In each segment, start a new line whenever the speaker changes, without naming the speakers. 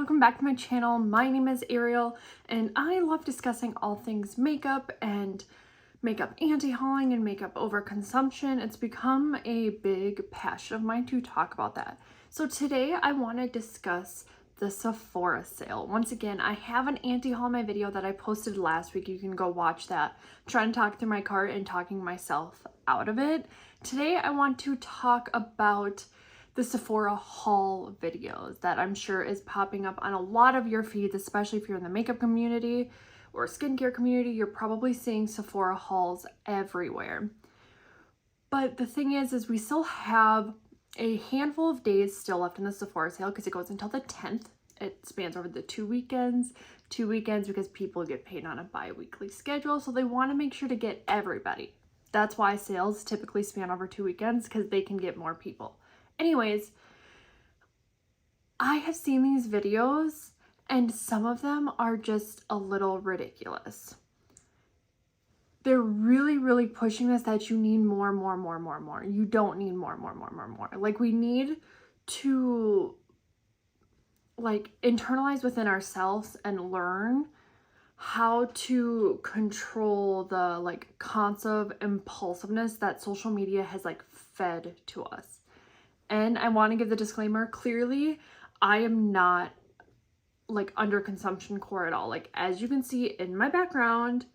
welcome back to my channel. My name is Ariel and I love discussing all things makeup and makeup anti-hauling and makeup overconsumption. It's become a big passion of mine to talk about that. So today I want to discuss the Sephora sale. Once again, I have an anti-haul in my video that I posted last week. You can go watch that. I'm trying to talk through my cart and talking myself out of it. Today I want to talk about the Sephora haul videos that I'm sure is popping up on a lot of your feeds, especially if you're in the makeup community or skincare community. You're probably seeing Sephora hauls everywhere. But the thing is we still have a handful of days still left in the Sephora sale because it goes until the 10th. It spans over the two weekends because people get paid on a bi-weekly schedule, so they want to make sure to get everybody. That's why sales typically span over 2 weekends, because they can get more people. Anyways, I have seen these videos and some of them are just a little ridiculous. They're really pushing this that you need more. You don't need more. Like, we need to internalize within ourselves and learn how to control the concept of impulsiveness that social media has fed to us. And I want to give the disclaimer, clearly I am not under consumption core at all. As you can see in my background,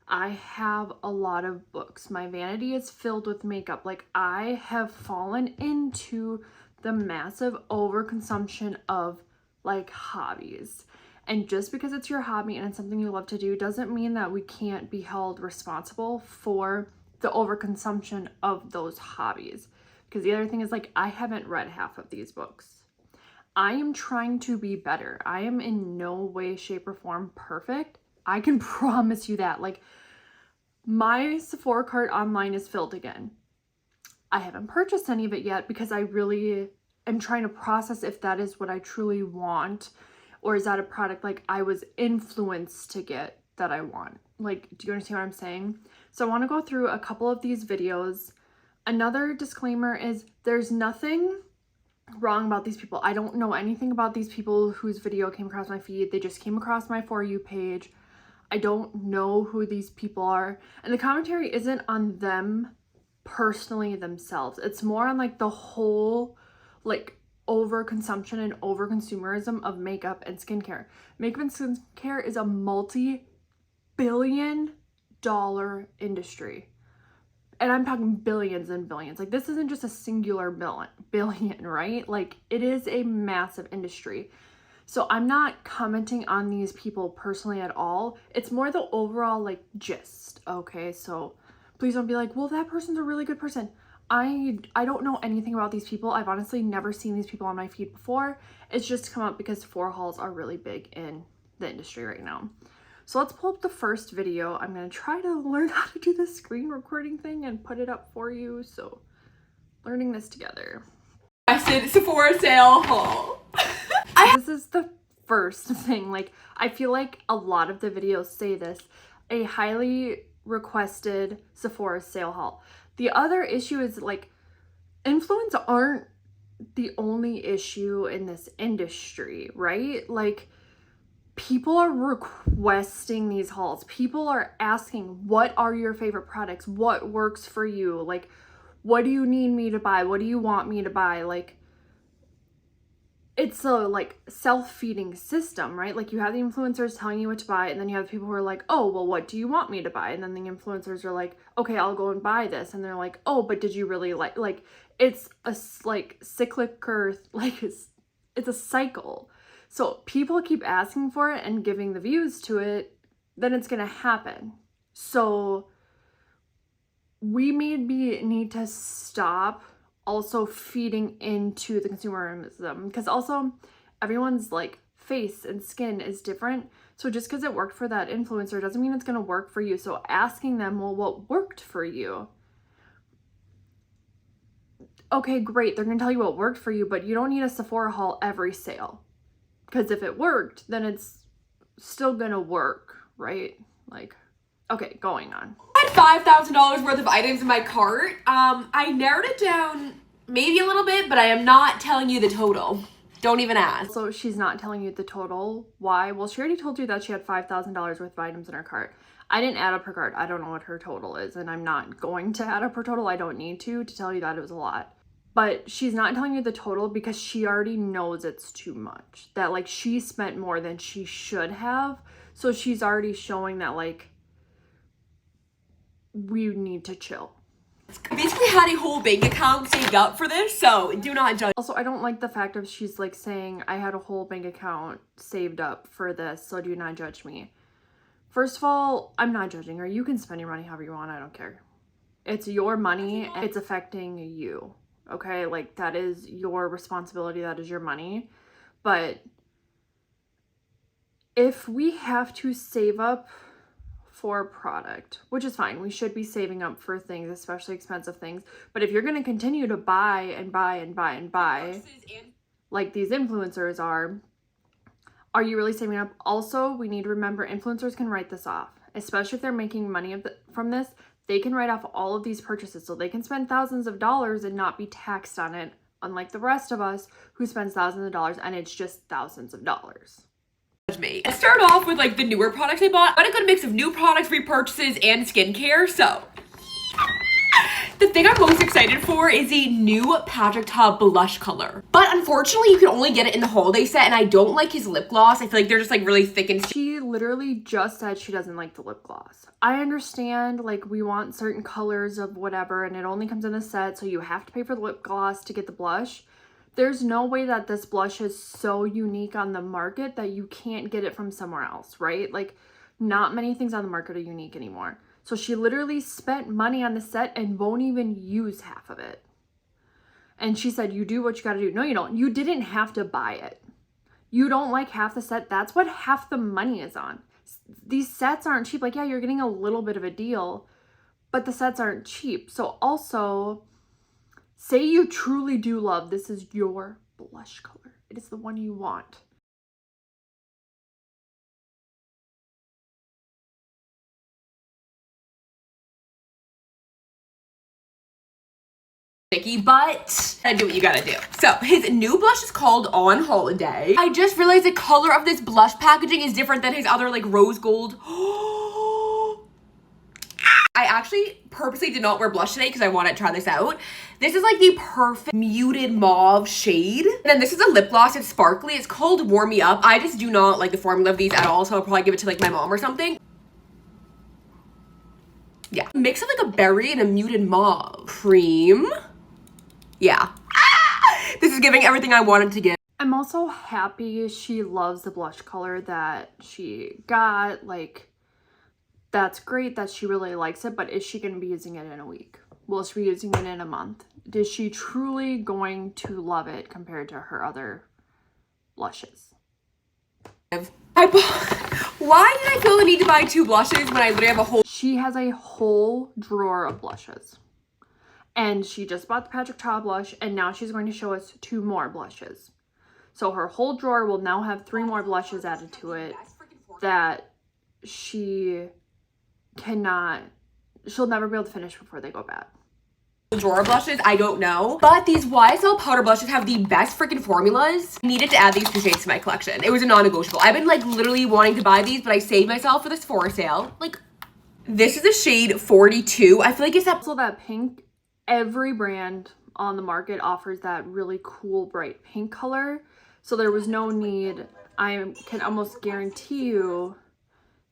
I have a lot of books. My vanity is filled with makeup. I have fallen into the massive overconsumption of hobbies. And just because it's your hobby and it's something you love to do doesn't mean that we can't be held responsible for the overconsumption of those hobbies. Because the other thing is, I haven't read half of these books. I am trying to be better. I am in no way, shape, or form perfect. I can promise you that. My Sephora cart online is filled again. I haven't purchased any of it yet because I really am trying to process if that is what I truly want, or is that a product I was influenced to get that I want. Do you understand what I'm saying? So I want to go through a couple of these videos. Another disclaimer is there's nothing wrong about these people. I don't know anything about these people whose video came across my feed. They just came across my For You page. I don't know who these people are. And the commentary isn't on them personally themselves. It's more on the whole overconsumption and overconsumerism of makeup and skincare. Makeup and skincare is a multi-billion-dollar industry. And I'm talking billions and billions. This isn't just a singular billion, right? It is a massive industry. So I'm not commenting on these people personally at all. It's more the overall gist, okay? So please don't be well, that person's a really good person. I don't know anything about these people. I've honestly never seen these people on my feed before. It's just come up because Sephora hauls are really big in the industry right now. So let's pull up the first video. I'm going to try to learn how to do the screen recording thing and put it up for you. So learning this together.
I said Sephora sale haul.
This is the first thing. I feel a lot of the videos say this. A highly requested Sephora sale haul. The other issue is influence aren't the only issue in this industry, right? People are requesting these hauls. People are asking, what are your favorite products? What works for you? What do you need me to buy? What do you want me to buy? It's a self-feeding system, right? You have the influencers telling you what to buy, and then you have people who are oh, well, what do you want me to buy? And then the influencers are okay, I'll go and buy this. And they're oh, but did you really it's a cyclic, or it's a cycle. So people keep asking for it and giving the views to it, then it's gonna happen. So we maybe need to stop also feeding into the consumerism, because also everyone's face and skin is different. So just because it worked for that influencer doesn't mean it's gonna work for you. So asking them, well, what worked for you? Okay, great, they're gonna tell you what worked for you, but you don't need a Sephora haul every sale. Because if it worked, then it's still gonna work, right? Okay, going on.
I had $5,000 worth of items in my cart. I narrowed it down maybe a little bit, but I am not telling you the total. Don't even ask.
So she's not telling you the total. Why? Well, she already told you that she had $5,000 worth of items in her cart. I didn't add up her cart. I don't know what her total is, and I'm not going to add up her total. I don't need to tell you that it was a lot. But she's not telling you the total because she already knows it's too much. That, like, she spent more than she should have. So she's already showing that, like, we need to chill.
I basically had a whole bank account saved up for this, so do not judge.
Also, I don't like the fact of she's, like, saying, I had a whole bank account saved up for this, so do not judge me. First of all, I'm not judging her. You can spend your money however you want. I don't care. It's your money, and it's affecting you. Okay, like, that is your responsibility, that is your money. But if we have to save up for a product, which is fine, we should be saving up for things, especially expensive things. But if you're going to continue to buy and buy and buy and buy, like these influencers are you really saving up? Also, we need to remember influencers can write this off, especially if they're making money from this. They can write off all of these purchases, so they can spend thousands of dollars and not be taxed on it, unlike the rest of us who spends thousands of dollars and it's just thousands of dollars.
Me. Let's start off with like the newer products I bought. I got a good mix of new products, repurchases, and skincare, so the thing I'm most excited for is a new Patrick Ta blush color. But unfortunately, you can only get it in the holiday set, and I don't like his lip gloss. I feel like they're just like really thick and
She literally just said she doesn't like the lip gloss. I understand, like, we want certain colors of whatever, and it only comes in the set, so you have to pay for the lip gloss to get the blush. There's no way that this blush is so unique on the market that you can't get it from somewhere else, right? Like, not many things on the market are unique anymore. So she literally spent money on the set and won't even use half of it. And she said, you do what you gotta do. No, you don't. You didn't have to buy it. You don't like half the set. That's what half the money is on. These sets aren't cheap. Like, yeah, you're getting a little bit of a deal, but the sets aren't cheap. So also, say you truly do love, this is your blush color. It is the one you want.
but I do what you gotta do. So his new blush is called On Holiday. I just realized the color of this blush packaging is different than his other like rose gold. I actually purposely did not wear blush today because I want to try this out. This is like the perfect muted mauve shade. And then this is a lip gloss. It's sparkly. It's called Warm Me Up. I just do not like the formula of these at all, so I'll probably give it to like my mom or something. Yeah. Mix of like a berry and a muted mauve. Cream. Yeah. This is giving everything I wanted to give.
I'm also happy she loves the blush color that she got. Like, that's great that she really likes it, but is she going to be using it in a week? Will she be using it in a month? Is she truly going to love it compared to her other blushes?
Why did I feel the need to buy 2 blushes when I literally have a whole...
She has a whole drawer of blushes. And she just bought the Patrick Ta blush, and now she's going to show us 2 more blushes. So her whole drawer will now have 3 more blushes added to it that she'll never be able to finish before they go bad.
Drawer of blushes, I don't know. But these YSL powder blushes have the best freaking formulas. I needed to add these 2 shades to my collection. It was a non-negotiable. I've been like literally wanting to buy these, but I saved myself for the Sephora sale. Like, this is the shade 42. I feel like it's
also that pink. Every brand on the market offers that really cool bright pink color, so there was no need. I can almost guarantee you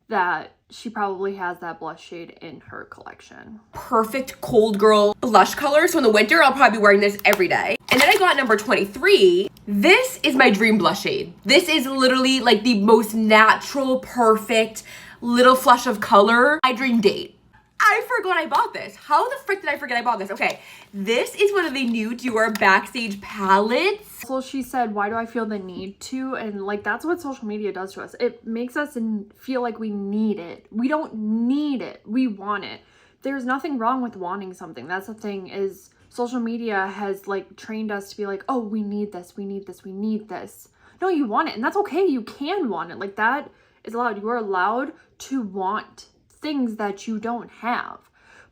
that she probably has that blush shade in her collection.
Perfect cold girl blush color, so in the winter I'll probably be wearing this every day. And then I got number 23. This is my dream blush shade. This is literally like the most natural, perfect little flush of color. My dream date. I forgot I bought this. How the frick did I forget I bought this? Okay, this is one of the new Dior Backstage palettes.
So she said, why do I feel the need to? And like, that's what social media does to us. It makes us feel like we need it. We don't need it. We want it. There's nothing wrong with wanting something. That's the thing, is social media has like trained us to be like, oh, we need this, we need this, we need this. No, you want it, and that's okay. You can want it. Like, that is allowed. You are allowed to want things that you don't have.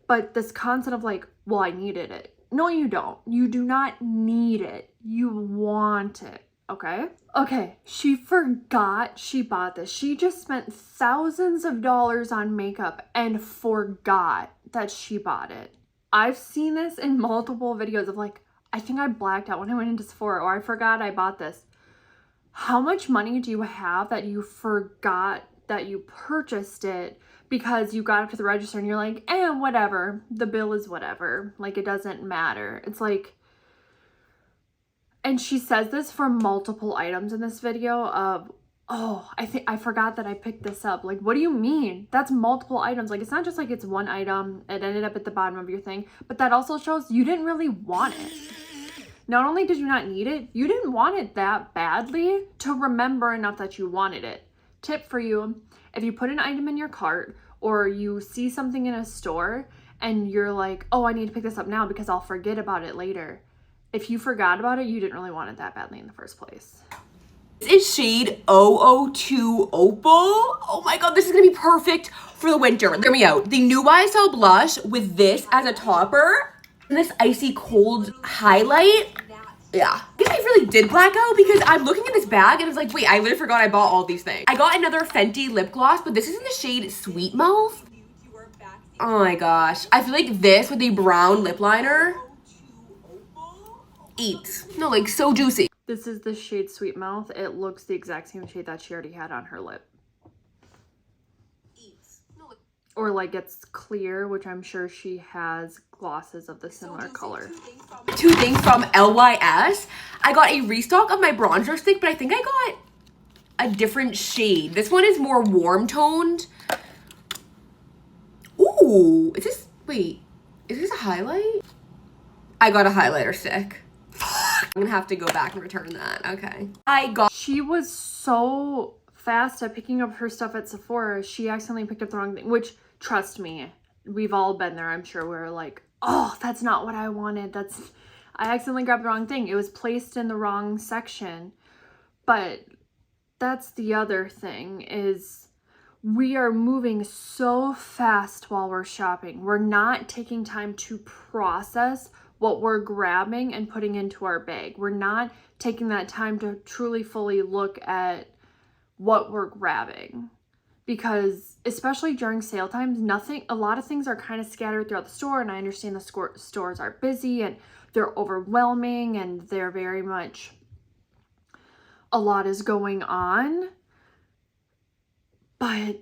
But this concept of like, well, I needed it. No, you don't. You do not need it. You want it. Okay. Okay. She forgot she bought this. She just spent thousands of dollars on makeup and forgot that she bought it. I've seen this in multiple videos of like, I think I blacked out when I went into Sephora, or I forgot I bought this. How much money do you have that you forgot that you purchased it because you got up to the register and you're like, whatever. The bill is whatever. Like, it doesn't matter. It's like, and she says this for multiple items in this video of, oh, I forgot that I picked this up. Like, what do you mean? That's multiple items. Like, it's not just like it's one item. It ended up at the bottom of your thing. But that also shows you didn't really want it. Not only did you not need it, you didn't want it that badly to remember enough that you wanted it. Tip for you, if you put an item in your cart or you see something in a store and you're like, oh, I need to pick this up now because I'll forget about it later. If you forgot about it, you didn't really want it that badly in the first place.
This is shade 002 Opal. Oh my god, this is gonna be perfect for the winter. Hear me out. The new YSL blush with this as a topper and this icy cold highlight. Yeah. I think I really did black out because I'm looking at this bag and it's like, wait, I literally forgot I bought all these things. I got another Fenty lip gloss, but this is in the shade Sweet Mouth. Oh my gosh. I feel like this with a brown lip liner eats. No, like so juicy.
This is the shade Sweet Mouth. It looks the exact same shade that she already had on her lip. Or like it's clear, which I'm sure she has glosses of the similar color.
Two things from LYS. I got a restock of my bronzer stick, but I think I got a different shade. This one is more warm toned. Ooh, is this, wait, is this a highlight? I got a highlighter stick. I'm gonna have to go back and return that. Okay.
She was so fast at picking up her stuff at Sephora, she accidentally picked up the wrong thing, which, trust me, we've all been there. I'm sure we're like, oh, that's not what I wanted. I accidentally grabbed the wrong thing. It was placed in the wrong section. But that's the other thing is we are moving so fast while we're shopping. We're not taking time to process what we're grabbing and putting into our bag. We're not taking that time to truly fully look at what we're grabbing. Because especially during sale times, a lot of things are kind of scattered throughout the store, and I understand the stores are busy and they're overwhelming and they're very much, a lot is going on. But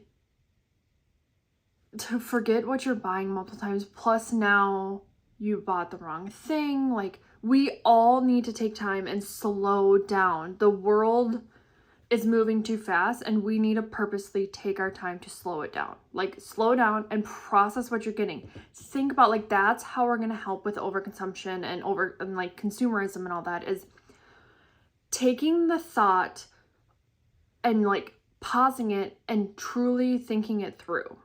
to forget what you're buying multiple times, plus now you bought the wrong thing, like, we all need to take time and slow down. The world is moving too fast and we need to purposely take our time to slow it down. Like, slow down and process what you're getting. Think about, like, that's how we're going to help with overconsumption and like consumerism and all that, is taking the thought and like pausing it and truly thinking it through.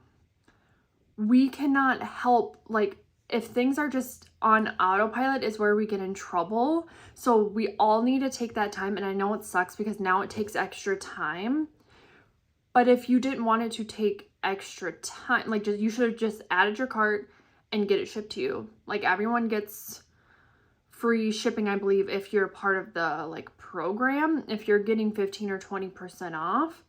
We cannot help, like, if things are just on autopilot is where we get in trouble. So we all need to take that time. And I know it sucks because now it takes extra time. But if you didn't want it to take extra time, like, you should have just added your cart and get it shipped to you. Like, everyone gets free shipping, I believe, if you're part of the like program. If you're getting 15 or 20% off,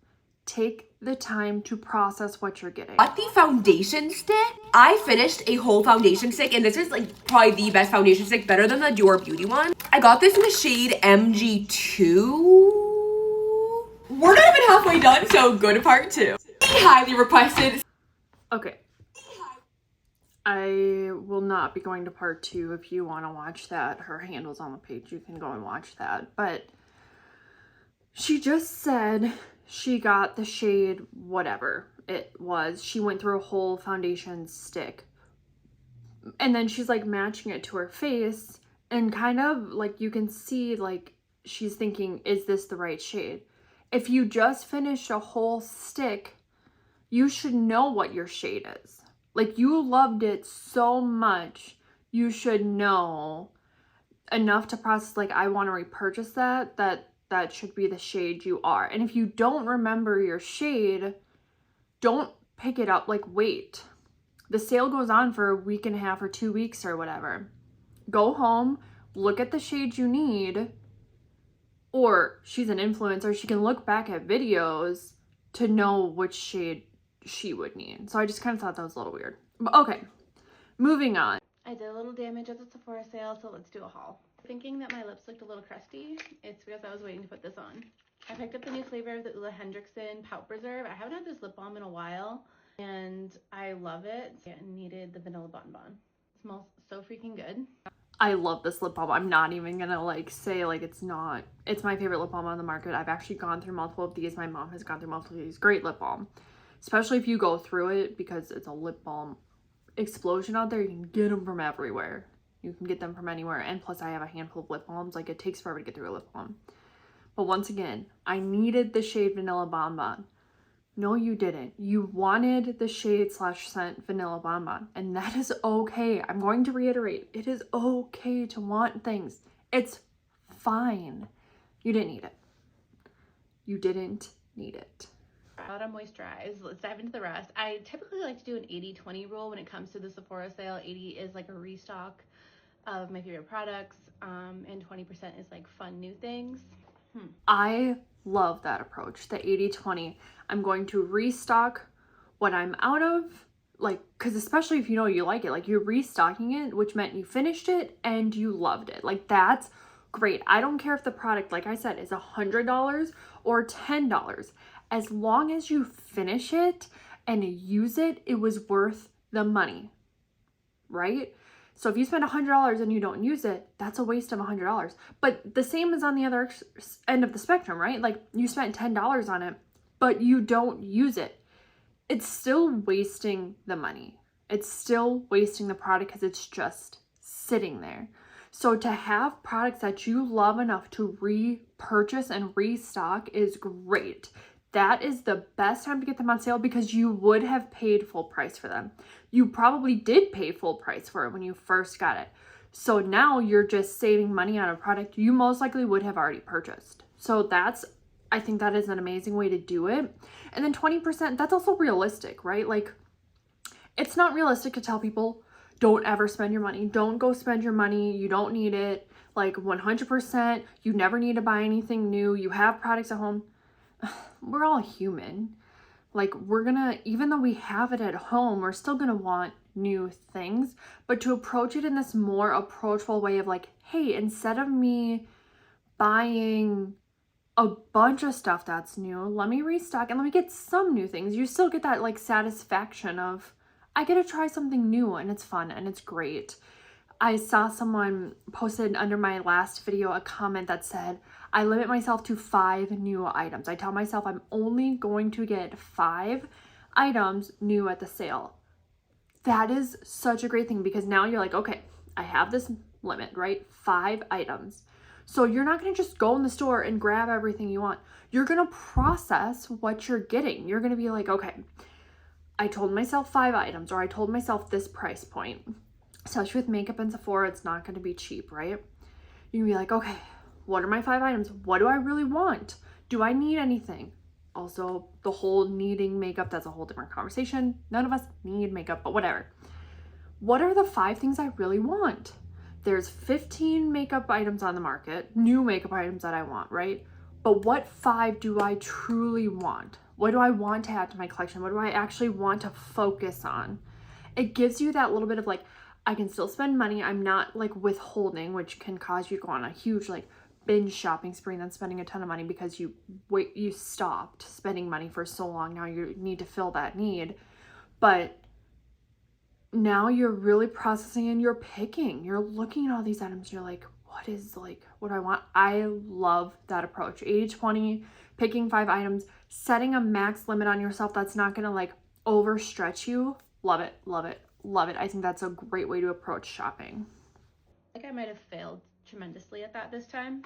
take the time to process what you're getting.
Got the foundation stick. I finished a whole foundation stick, and this is like probably the best foundation stick, better than the Dior Beauty one. I got this in the shade MG2. We're not even halfway done, so go to part 2. Highly requested.
Okay. I will not be going to part 2. If you want to watch that, her handle's on the page. You can go and watch that. But she just said she got the shade whatever it was. She went through a whole foundation stick. And then she's like matching it to her face. And kind of like you can see like she's thinking, is this the right shade? If you just finished a whole stick, you should know what your shade is. Like, you loved it so much, you should know enough to process, like, I want to repurchase that should be the shade you are. And if you don't remember your shade, don't pick it up. Like, wait. The sale goes on for a week and a half or 2 weeks or whatever. Go home, look at the shade you need, Or she's an influencer, she can look back at videos to know which shade she would need. So I just kind of thought that was a little weird. But okay, moving on.
I did a little damage at the Sephora sale, so let's do a haul. Thinking that my lips looked a little crusty, it's because I was waiting to put this on. I picked up the new flavor of the Ulla Hendrickson Pout Preserve. I haven't had this lip balm in a while, and I love it. It needed the vanilla bonbon. It smells so freaking good.
I love this lip balm. I'm not even gonna like say like it's not. It's my favorite lip balm on the market. I've actually gone through multiple of these. My mom has gone through multiple of these. Great lip balm. Especially if you go through it, because it's a lip balm explosion out there. You can get them from everywhere. You can get them from anywhere. And plus I have a handful of lip balms. Like it takes forever to get through a lip balm. But once again, I needed the shade Vanilla Bonbon. No, you didn't. You wanted the shade / scent Vanilla Bonbon. And that is okay. I'm going to reiterate. It is okay to want things. It's fine. You didn't need it. You didn't need it.
Now that I'm moisturized, let's dive into the rest. I typically like to do an 80-20 rule when it comes to the Sephora sale. 80 is like a restock of my favorite products, and 20% is like fun new things.
I love that approach, the 80-20. I'm going to restock what I'm out of, like, because especially if you know you like it, like you're restocking it, which meant you finished it and you loved it. Like that's great. I don't care if the product, like I said, is $100 or $10. As long as you finish it and use it, it was worth the money, right? So if you spend $100 and you don't use it, that's a waste of $100. But the same is on the other end of the spectrum, right? Like you spent $10 on it, but you don't use it. It's still wasting the money. It's still wasting the product because it's just sitting there. So to have products that you love enough to repurchase and restock is great. That is the best time to get them on sale because you would have paid full price for them. You probably did pay full price for it when you first got it. So now you're just saving money on a product you most likely would have already purchased. So I think that is an amazing way to do it. And then 20%, that's also realistic, right? Like it's not realistic to tell people don't ever spend your money. Don't go spend your money. You don't need it. Like 100%, you never need to buy anything new. You have products at home. We're all human. Like even though we have it at home, we're still gonna want new things, but to approach it in this more approachable way of like, hey, instead of me buying a bunch of stuff that's new, let me restock and let me get some new things. You still get that like satisfaction of, I get to try something new and it's fun and it's great. I saw someone posted under my last video a comment that said, I limit myself to 5 new items. I tell myself I'm only going to get 5 items new at the sale. That is such a great thing because now you're like, okay, I have this limit, right? 5 items. So you're not going to just go in the store and grab everything you want. You're going to process what you're getting. You're going to be like, okay, I told myself 5 items, or I told myself this price point. Especially with makeup and Sephora, it's not going to be cheap, right? You can be like, okay, what are my 5 items? What do I really want? Do I need anything? Also, the whole needing makeup, that's a whole different conversation. None of us need makeup, but whatever. What are the 5 things I really want? There's 15 makeup items on the market, new makeup items that I want, right? But what 5 do I truly want? What do I want to add to my collection? What do I actually want to focus on? It gives you that little bit of like, I can still spend money. I'm not like withholding, which can cause you to go on a huge like binge shopping spree and then spending a ton of money because you stopped spending money for so long. Now you need to fill that need. But now you're really processing and you're picking. You're looking at all these items. You're like, what do I want? I love that approach. 80-20, picking 5 items, setting a max limit on yourself that's not going to like overstretch you. Love it, love it, love it. I think that's a great way to approach shopping.
I might have failed tremendously at that this time.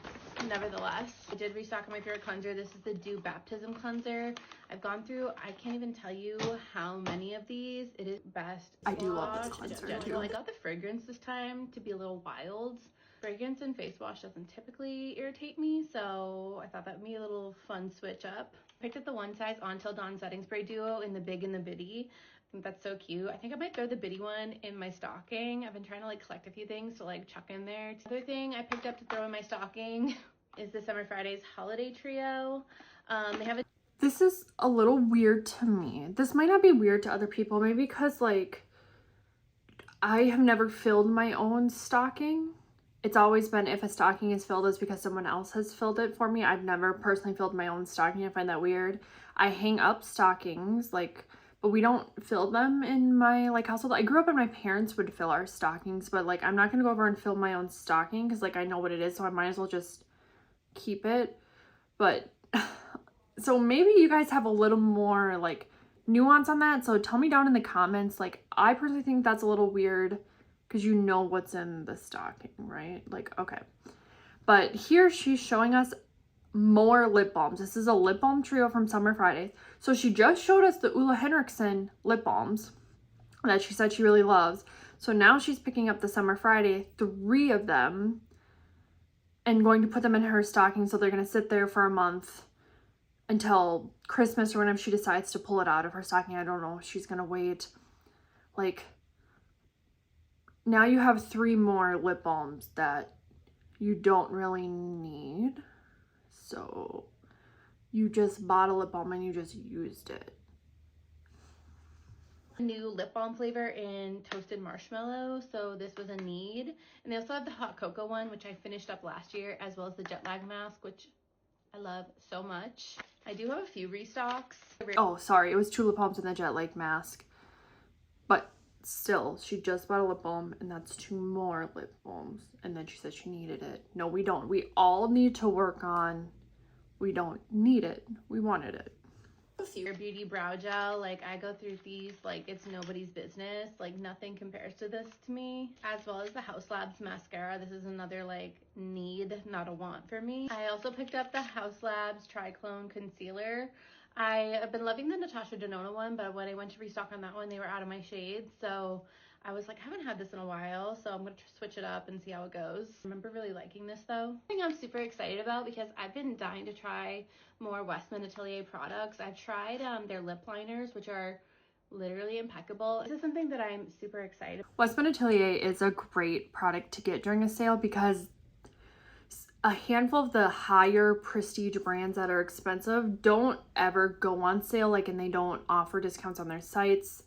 Nevertheless, I did restock my favorite cleanser. This is the Dew Baptism Cleanser. I've gone through, I can't even tell you how many of these. It is best.
I do love this cleanser too.
I got the fragrance this time to be a little wild. Fragrance and face wash doesn't typically irritate me, so I thought that would be a little fun switch up. Picked up the One Size On Till Dawn Setting Spray Duo in the Big and the Bitty. I think that's so cute. I think I might throw the bitty one in my stocking. I've been trying to like collect a few things to like chuck in there. The other thing I picked up to throw in my stocking is the Summer Fridays Holiday Trio. They have a
This is a little weird to me. This might not be weird to other people, maybe because like I have never filled my own stocking. It's always been if a stocking is filled, it's because someone else has filled it for me. I've never personally filled my own stocking. I find that weird. I hang up stockings, like, but we don't fill them in my like household. I grew up and my parents would fill our stockings, but like I'm not gonna go over and fill my own stocking because like I know what it is, so I might as well just keep it. But so maybe you guys have a little more like nuance on that. So tell me down in the comments. Like I personally think that's a little weird because you know what's in the stocking, right? Like, okay. But here she's showing us more lip balms. This is a lip balm trio from Summer Fridays. So she just showed us the Ole Henriksen lip balms that she said she really loves. So now she's picking up the Summer Friday, 3 of them, and going to put them in her stocking. So they're going to sit there for a month until Christmas or whenever she decides to pull it out of her stocking. I don't know if she's going to wait. Like, now you have 3 more lip balms that you don't really need. So you just bought a lip balm and you just used it.
New lip balm flavor in toasted marshmallow, so this was a need. And they also have the hot cocoa one, which I finished up last year, as well as the jet lag mask, which I love so much. I do have a few restocks.
Oh, sorry, it was 2 lip balms and the jet lag mask. But still, she just bought a lip balm and that's 2 more lip balms. And then she said she needed it. No, we don't. We all need to work on, we don't need it. We wanted it.
Beauty brow gel, like I go through these like it's nobody's business. Like nothing compares to this to me. As well as the House Labs mascara. This is another like need, not a want for me. I also picked up the House Labs Triclone concealer. I have been loving the Natasha Denona one, but when I went to restock on that one, they were out of my shades. So I was like, I haven't had this in a while, so I'm going to switch it up and see how it goes. I remember really liking this though. Something I'm super excited about because I've been dying to try more Westman Atelier products. I've tried their lip liners, which are literally impeccable. This is something that I'm super excited about.
Westman Atelier is a great product to get during a sale because a handful of the higher prestige brands that are expensive don't ever go on sale, like, and they don't offer discounts on their sites.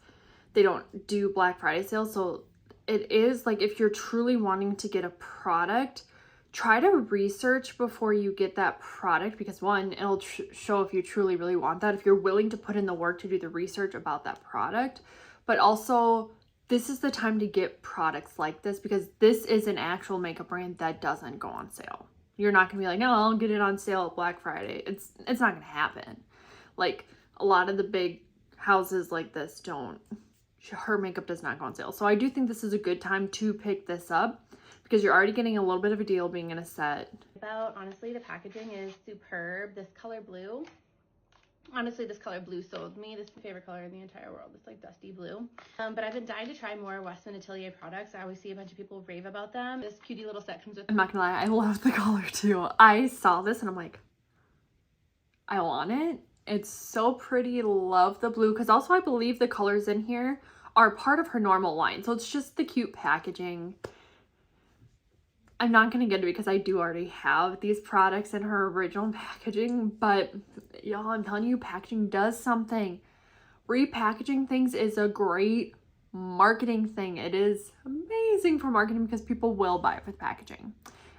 They don't do Black Friday sales. So it is like if you're truly wanting to get a product, try to research before you get that product because one, it'll show if you truly really want that, if you're willing to put in the work to do the research about that product. But also, this is the time to get products like this because this is an actual makeup brand that doesn't go on sale. You're not gonna be like, no, I'll get it on sale at Black Friday. It's not gonna happen. Like a lot of the big houses like this don't. Her makeup does not go on sale. So I do think this is a good time to pick this up because you're already getting a little bit of a deal being in a set.
Honestly, the packaging is superb. This color blue. Honestly, this color blue sold me. This is my favorite color in the entire world. It's like dusty blue. But I've been dying to try more Westman Atelier products. I always see a bunch of people rave about them. This cutie little set comes with...
I'm not gonna lie, I love the color too. I saw this and I'm like, I want it. It's so pretty. Love the blue because also I believe the colors in here are part of her normal line. So it's just the cute packaging. I'm not going to get it because I do already have these products in her original packaging. But y'all, I'm telling you, packaging does something. Repackaging things is a great marketing thing. It is amazing for marketing because people will buy it for the packaging.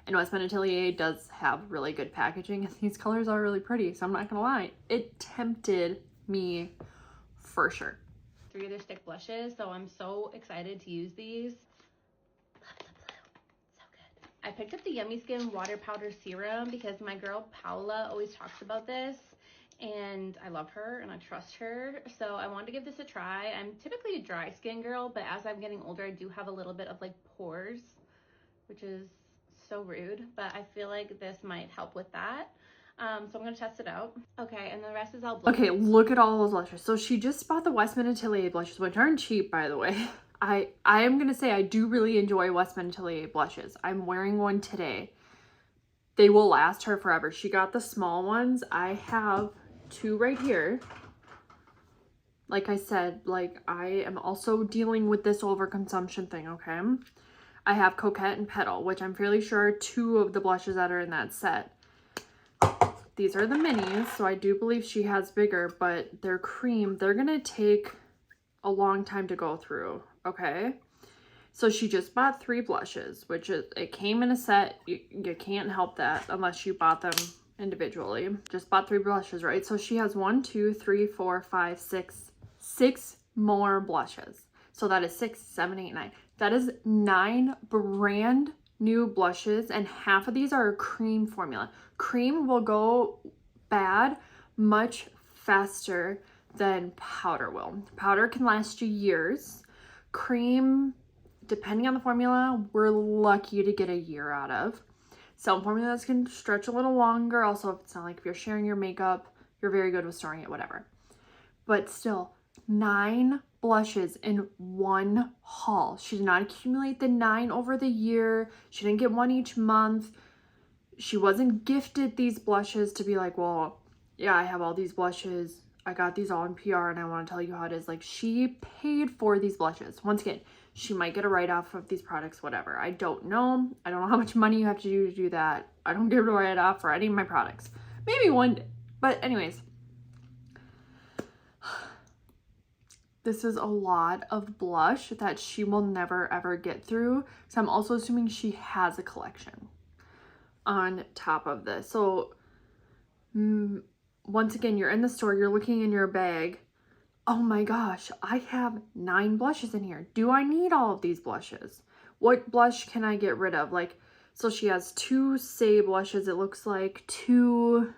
And Westman Atelier does have really good packaging. And these colors are really pretty. So I'm not going to lie. It tempted me for sure.
3 of their stick blushes, so I'm so excited to use these. Love the blue, so good. I picked up the Yummy Skin Water Powder Serum because my girl Paula always talks about this and I love her and I trust her, so I wanted to give this a try. I'm typically a dry skin girl, but as I'm getting older, I do have a little bit of like pores, which is so rude, but I feel like this might help with that. So I'm going to test it out. Okay, and the rest is all blue.
Okay, look at all those blushes. So she just bought the Westman Atelier blushes, which aren't cheap, by the way. I am going to say I do really enjoy Westman Atelier blushes. I'm wearing one today. They will last her forever. She got the small ones. I have 2 right here. Like I said, like I am also dealing with this overconsumption thing, okay? I have Coquette and Petal, which I'm fairly sure are 2 of the blushes that are in that set. These are the minis, so I do believe she has bigger, but they're cream. They're gonna take a long time to go through, okay? So she just bought 3 blushes, which is, it came in a set. You can't help that unless you bought them individually. Just bought 3 blushes, right? So she has 1, 2, 3, 4, 5, 6 more blushes. So that is 6, 7, 8, 9. That is 9 brand new blushes, and half of these are cream formula. Cream will go bad much faster than powder will. Powder can last you years. Cream, depending on the formula, we're lucky to get a year out of. Some formulas can stretch a little longer. Also, it's not like if you're sharing your makeup, you're very good with storing it, whatever. But still, 9 blushes in one haul. She did not accumulate the 9 over the year. She didn't get one each month. She wasn't gifted these blushes to be like, well, yeah, I have all these blushes. I got these all in PR and I want to tell you how it is. Like, she paid for these blushes. Once again, she might get a write-off of these products, whatever. I don't know. I don't know how much money you have to do that. I don't give a write-off for any of my products. Maybe one day. But anyways, this is a lot of blush that she will never ever get through. So I'm also assuming she has a collection on top of this. So once again, you're in the store, you're looking in your bag. Oh my gosh, I have 9 blushes in here. Do I need all of these blushes? What blush can I get rid of? Like, so she has 2 Say blushes, it looks like. 2,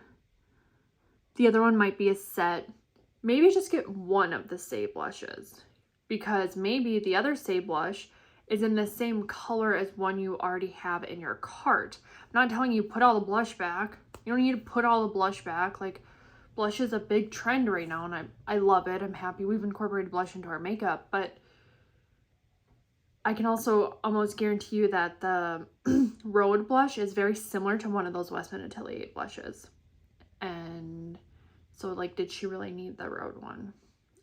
the other one might be a set. Maybe just get one of the Say blushes, because maybe the other Say blush is in the same color as one you already have in your cart. I'm not telling you put all the blush back. You don't need to put all the blush back. Like, blush is a big trend right now, and I love it. I'm happy we've incorporated blush into our makeup, but I can also almost guarantee you that the Road blush is very similar to one of those Westman Atelier blushes. And so, like, did she really need the Road one?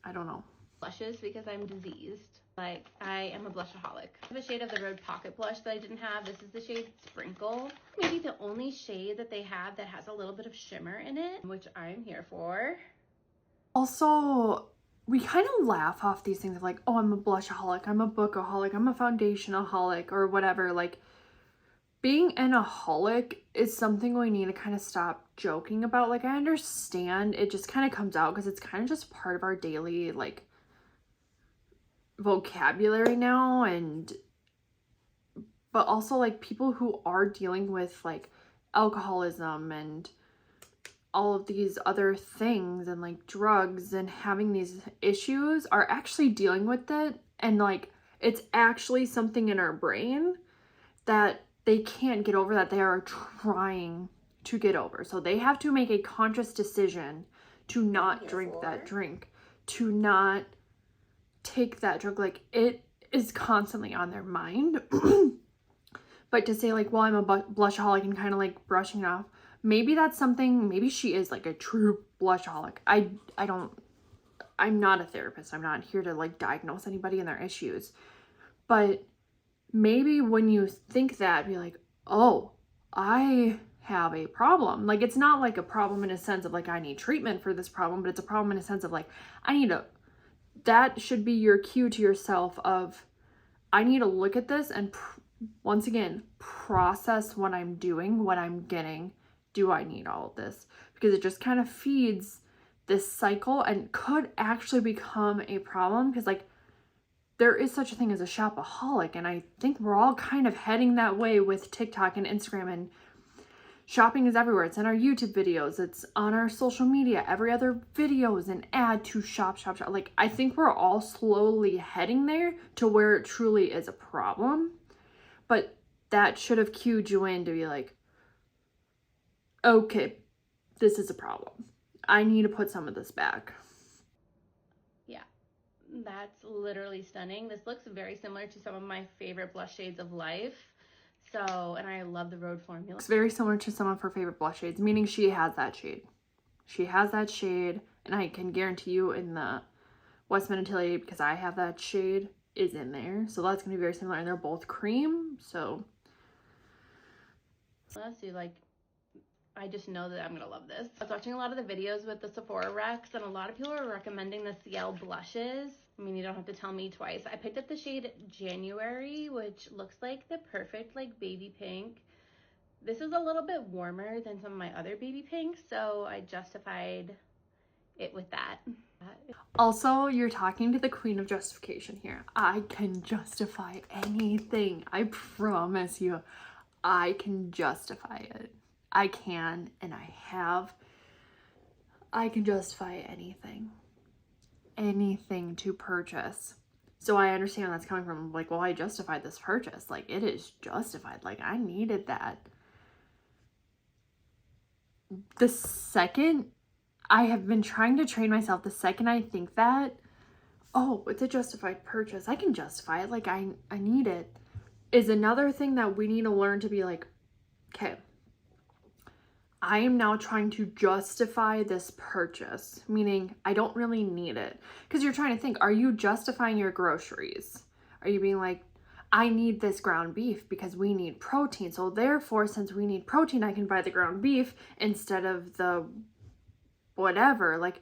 I don't know.
Blushes because I'm diseased. Like, I am a blushaholic. I have a shade of the Road Pocket Blush that I didn't have. This is the shade Sprinkle. Maybe the only shade that they have that has a little bit of shimmer in it, which I'm here for.
Also, we kind of laugh off these things of like, oh, I'm a blushaholic, I'm a bookaholic, I'm a foundationaholic, or whatever. Like, being an aholic is something we need to kind of stop joking about. Like, I understand it just kind of comes out because it's kind of just part of our daily, like, vocabulary now. And but also, like, people who are dealing with, like, alcoholism and all of these other things and, like, drugs and having these issues are actually dealing with it. And, like, it's actually something in our brain that they can't get over, that they are trying to get over. So they have to make a conscious decision to not drink that drink, to not take that drug. Like, it is constantly on their mind. But to say, like, well, I'm a blushaholic and kind of, like, brushing it off, maybe that's something, maybe she is, like, a true blushaholic. I'm not a therapist. I'm not here to, like, diagnose anybody and their issues. But maybe when you think that, be like, oh, I have a problem. Like, it's not like a problem in a sense of, like, I need treatment for this problem, but it's a problem in a sense of, like, that should be your cue to yourself of, I need to look at this and once again, process what I'm doing, what I'm getting. Do I need all of this? Because it just kind of feeds this cycle and could actually become a problem, because, like, there is such a thing as a shopaholic, and I think we're all kind of heading that way with TikTok and Instagram, and shopping is everywhere. It's in our YouTube videos, it's on our social media. Every other video is an ad to shop. Like, I think we're all slowly heading there to where it truly is a problem. But that should have cued you in to be like, okay, this is a problem. I need to put some of this back.
Yeah, that's literally stunning. This looks very similar to some of my favorite blush shades of life. So, and I love the Road formula.
It's very similar to some of her favorite blush shades, meaning she has that shade. She has that shade, and I can guarantee you in the Westman Atelier, because I have that shade, is in there. So that's going to be very similar, and they're both cream, so.
Let's do, like, I just know that I'm gonna love this. I was watching a lot of the videos with the Sephora recs, and a lot of people are recommending the Ciel blushes. I mean, you don't have to tell me twice. I picked up the shade January, which looks like the perfect like baby pink. This is a little bit warmer than some of my other baby pinks, so I justified it with that.
Also, you're talking to the queen of justification here. I can justify anything. I promise you, I can justify it. I can, and I have. I can justify anything. Anything to purchase. So I understand where that's coming from. Like, well, I justified this purchase. Like, it is justified. Like, I needed that. The second I have been trying to train myself, the second I think that, oh, it's a justified purchase, I can justify it, like I need it, is another thing that we need to learn to be like, okay, I am now trying to justify this purchase, meaning I don't really need it. Because you're trying to think, are you justifying your groceries? Are you being like, I need this ground beef because we need protein, so therefore, since we need protein, I can buy the ground beef instead of the whatever. Like,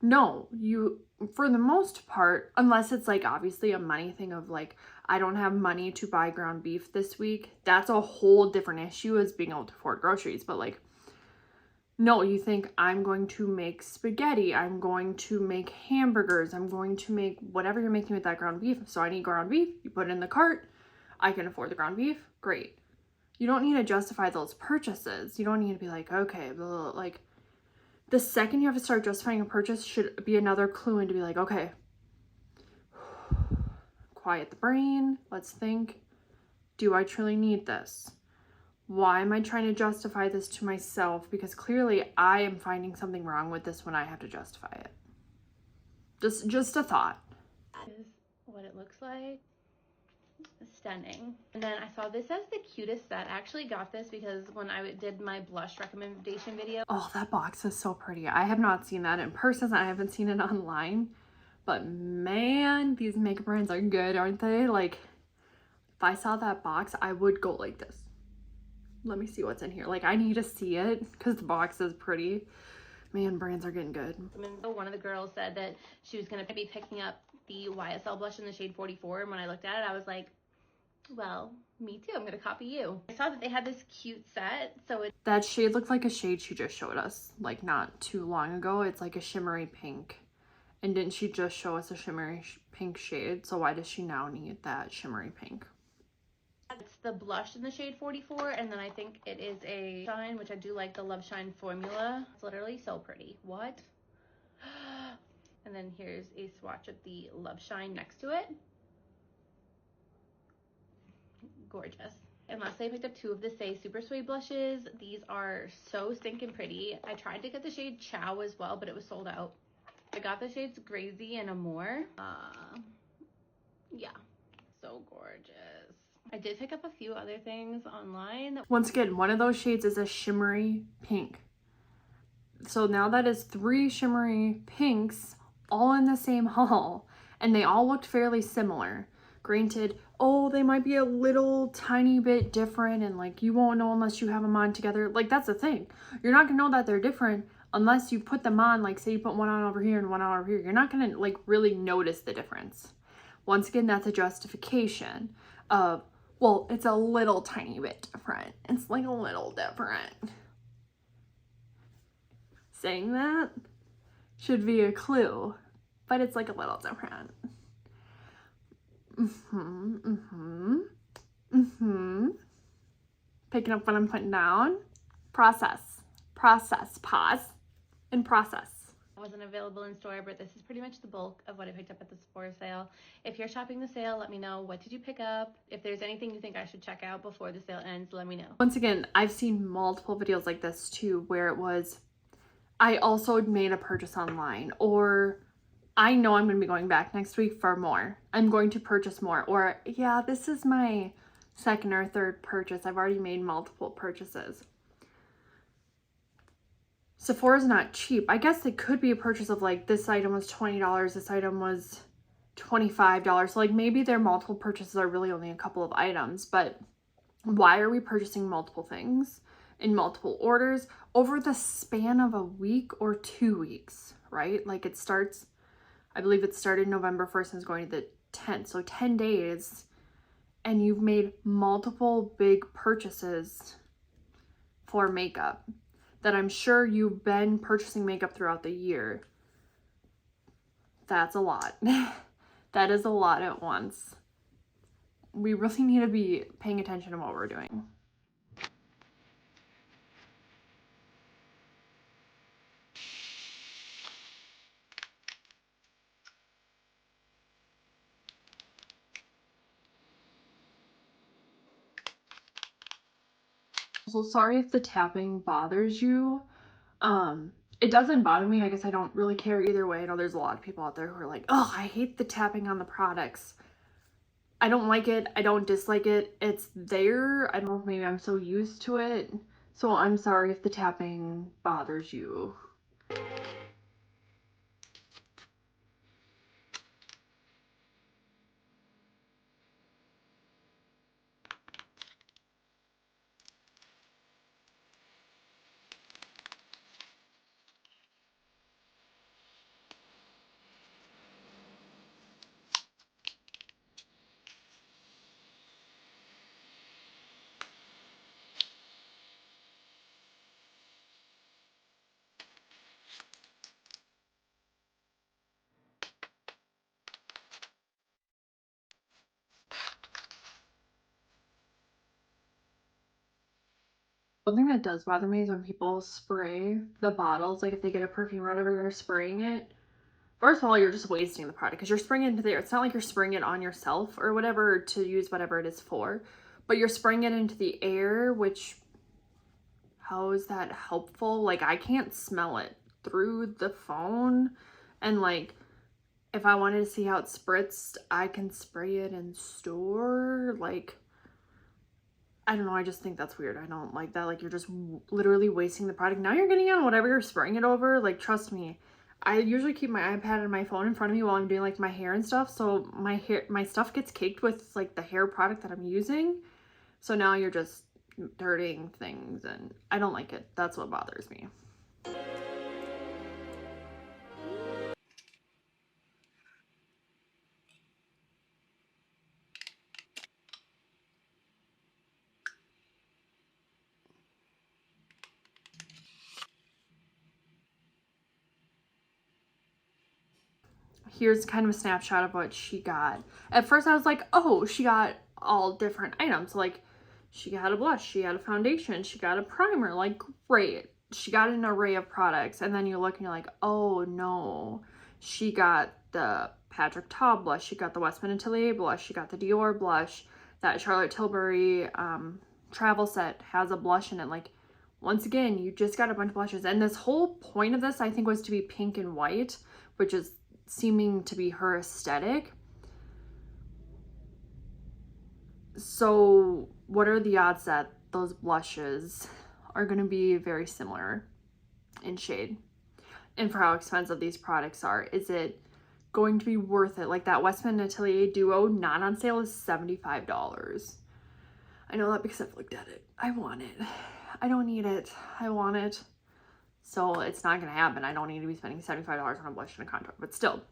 no, you, for the most part, unless it's like obviously a money thing of like, I don't have money to buy ground beef this week, that's a whole different issue as being able to afford groceries. But like, no, you think I'm going to make spaghetti, I'm going to make hamburgers, I'm going to make whatever you're making with that ground beef, so I need ground beef, you put it in the cart, I can afford the ground beef, great. You don't need to justify those purchases. You don't need to be like, okay, blah, blah, blah. Like, the second you have to start justifying a purchase should be another clue into be like, okay, quiet the brain, let's think, do I truly need this? Why am I trying to justify this to myself? Because clearly I am finding something wrong with this when I have to justify it. Just a thought.
That is what it looks like. Stunning. And then I saw this as the cutest set. I actually got this because when I did my blush recommendation video.
Oh, that box is so pretty. I have not seen that in person. I haven't seen it online. But man, these makeup brands are good, aren't they? Like, if I saw that box, I would go like this. Let me see what's in here. Like, I need to see it because the box is pretty. Man, brands are getting good.
One of the girls said that she was going to be picking up the YSL blush in the shade 44. And when I looked at it, I was like, well, me too. I'm going to copy you. I saw that they had this cute set. So
that shade looked like a shade she just showed us, like, not too long ago. It's like a shimmery pink. And didn't she just show us a shimmery pink shade? So why does she now need that shimmery pink?
it's the blush in the shade 44, and then I think it is a shine, which I do like the Love Shine formula. It's literally so pretty. What? And then here's a swatch of the Love Shine next to it. Gorgeous. And lastly, I picked up two of the Say Super Suede blushes. These are so stinking pretty. I tried to get the shade Chow as well, but it was sold out. I got the shades Grazy and Amour. Yeah, so gorgeous. I did pick up a few other things online.
Once again, one of those shades is a shimmery pink. So now that is 3 shimmery pinks all in the same haul, and they all looked fairly similar. Granted, oh, they might be a little tiny bit different, and like you won't know unless you have them on together. Like, that's the thing. You're not gonna know that they're different unless you put them on. Like, say you put one on over here and one on over here. You're not gonna like really notice the difference. Once again, that's a justification of, well, it's a little tiny bit different. It's like a little different. Saying that should be a clue, but it's like a little different. Picking up what I'm putting down. Process, pause, and process.
Wasn't available in store, but this is pretty much the bulk of what I picked up at the Sephora sale. If you're shopping the sale, let me know. What did you pick up? If there's anything you think I should check out before the sale ends, let me know.
Once again, I've seen multiple videos like this too, where it was, I also made a purchase online, or I know I'm going to be going back next week for more. I'm going to purchase more, or yeah, this is my second or third purchase. I've already made multiple purchases. Sephora's not cheap. I guess it could be a purchase of like, this item was $20, this item was $25. So like maybe their multiple purchases are really only a couple of items, but why are we purchasing multiple things? in multiple orders over the span of a week or 2 weeks, right? Like it starts, I believe it started November 1st and is going to the 10th, so 10 days, and you've made multiple big purchases for makeup that I'm sure you've been purchasing makeup throughout the year. That's a lot. That is a lot at once. We really need to be paying attention to what we're doing. So sorry if the tapping bothers you. It doesn't bother me. I guess I don't really care either way. I know there's a lot of people out there who are like, oh, I hate the tapping on the products. I don't like it. I don't dislike it. It's there. I don't know if maybe I'm so used to it. So I'm sorry if the tapping bothers you. One thing that does bother me is when people spray the bottles, like if they get a perfume or whatever, they're spraying it. First of all, you're just wasting the product because you're spraying it into the air. It's not like you're spraying it on yourself or whatever to use whatever it is for, but you're spraying it into the air, which, how is that helpful? Like, I can't smell it through the phone, and like, if I wanted to see how it spritzed, I can spray it in store. Like, I don't know, I just think that's weird. I don't like that. Like, you're just literally wasting the product. Now you're getting on whatever you're spraying it over. Like, trust me. I usually keep my iPad and my phone in front of me while I'm doing like my hair and stuff. So my stuff gets caked with like the hair product that I'm using. So now you're just dirtying things and I don't like it. That's what bothers me. Here's kind of a snapshot of what she got. At first I was like, oh, she got all different items. Like, she got a blush, she got a foundation, she got a primer. Like, great. She got an array of products. And then you look and you're like, oh no. She got the Patrick Ta blush, she got the Westman Atelier blush, she got the Dior blush. That Charlotte Tilbury travel set has a blush in it. Like, once again, you just got a bunch of blushes. And this whole point of this, I think, was to be pink and white, which is seeming to be her aesthetic. So what are the odds that those blushes are going to be very similar in shade and for how expensive these products are? Is it going to be worth it? Like that Westman Atelier Duo not on sale is $75. I know that because I've looked at it. I want it. I don't need it. I want it. So it's not going to happen. I don't need to be spending $75 on a blush and a contour, but still.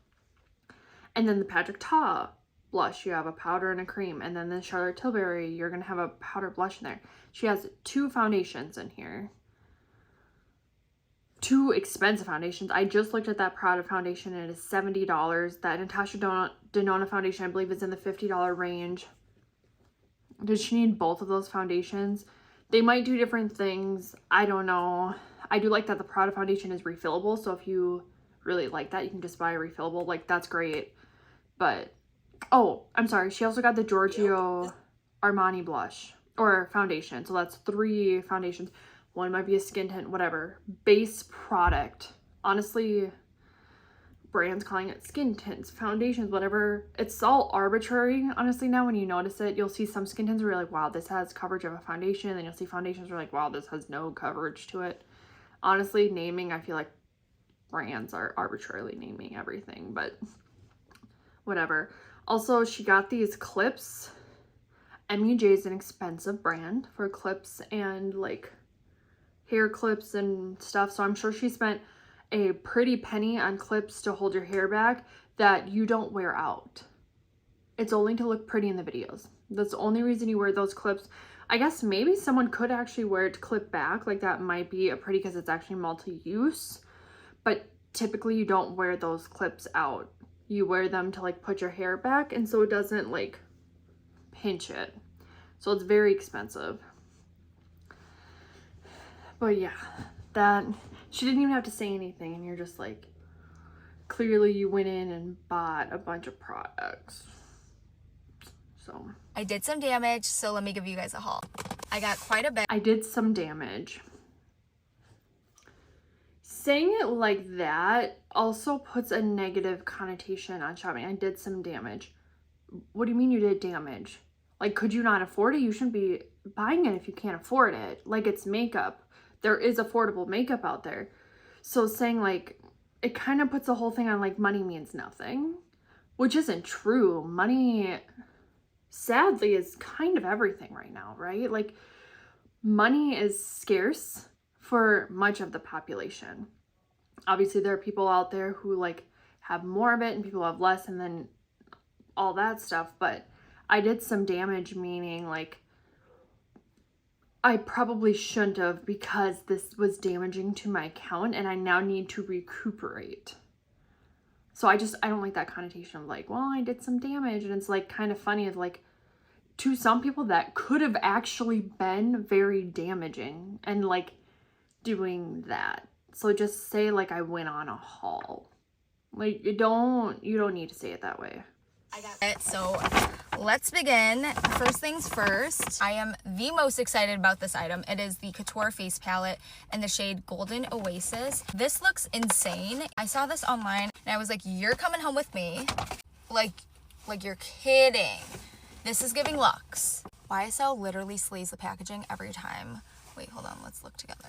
And then the Patrick Ta blush, you have a powder and a cream. And then the Charlotte Tilbury, you're going to have a powder blush in there. She has 2 foundations in here. 2 expensive foundations. I just looked at that Prada foundation and it is $70. That Natasha Denona foundation, I believe, is in the $50 range. Does she need both of those foundations? They might do different things. I don't know. I do like that the Prada foundation is refillable. So if you really like that, you can just buy a refillable. Like, that's great. But, oh, I'm sorry. She also got the Giorgio Armani blush or foundation. So that's 3 foundations. One might be a skin tint, whatever. Base product. Honestly, brands calling it skin tints, foundations, whatever. It's all arbitrary, honestly, now when you notice it. You'll see some skin tints where you're like, wow, this has coverage of a foundation. And then you'll see foundations where you're like, wow, this has no coverage to it. Honestly, naming, I feel like brands are arbitrarily naming everything, but whatever. Also, she got these clips. MUJ is an expensive brand for clips and like hair clips and stuff. So I'm sure she spent a pretty penny on clips to hold your hair back that you don't wear out. It's only to look pretty in the videos. That's the only reason you wear those clips. I guess maybe someone could actually wear it to clip back. Like that might be a pretty because it's actually multi-use. But typically you don't wear those clips out. You wear them to like put your hair back and so it doesn't like pinch it. So it's very expensive. But yeah, that she didn't even have to say anything and you're just like, clearly you went in and bought a bunch of products. So
I did some damage, so let me give you guys a haul. I got quite a bit.
I did some damage. Saying it like that also puts a negative connotation on shopping. I did some damage. What do you mean you did damage? Like, could you not afford it? You shouldn't be buying it if you can't afford it. Like, it's makeup. There is affordable makeup out there. So saying like, it kind of puts the whole thing on like money means nothing, which isn't true. Money, sadly, is kind of everything right now, right? Like, money is scarce for much of the population. Obviously, there are people out there who like have more of it and people have less and then all that stuff. But I did some damage, meaning like I probably shouldn't have because this was damaging to my account and I now need to recuperate. So I don't like that connotation of like, well, I did some damage. And it's like kind of funny of like, to some people that could have actually been very damaging and like doing that. So just say like I went on a haul. Like you don't need to say it that way.
I got it. So let's begin. First things first, I am the most excited about this item. It is the Couture face palette in the shade Golden Oasis. This looks insane. I saw this online and I was like, you're coming home with me. Like you're kidding. This is giving luxe. YSL literally slays the packaging every time. Wait, hold on. Let's look together.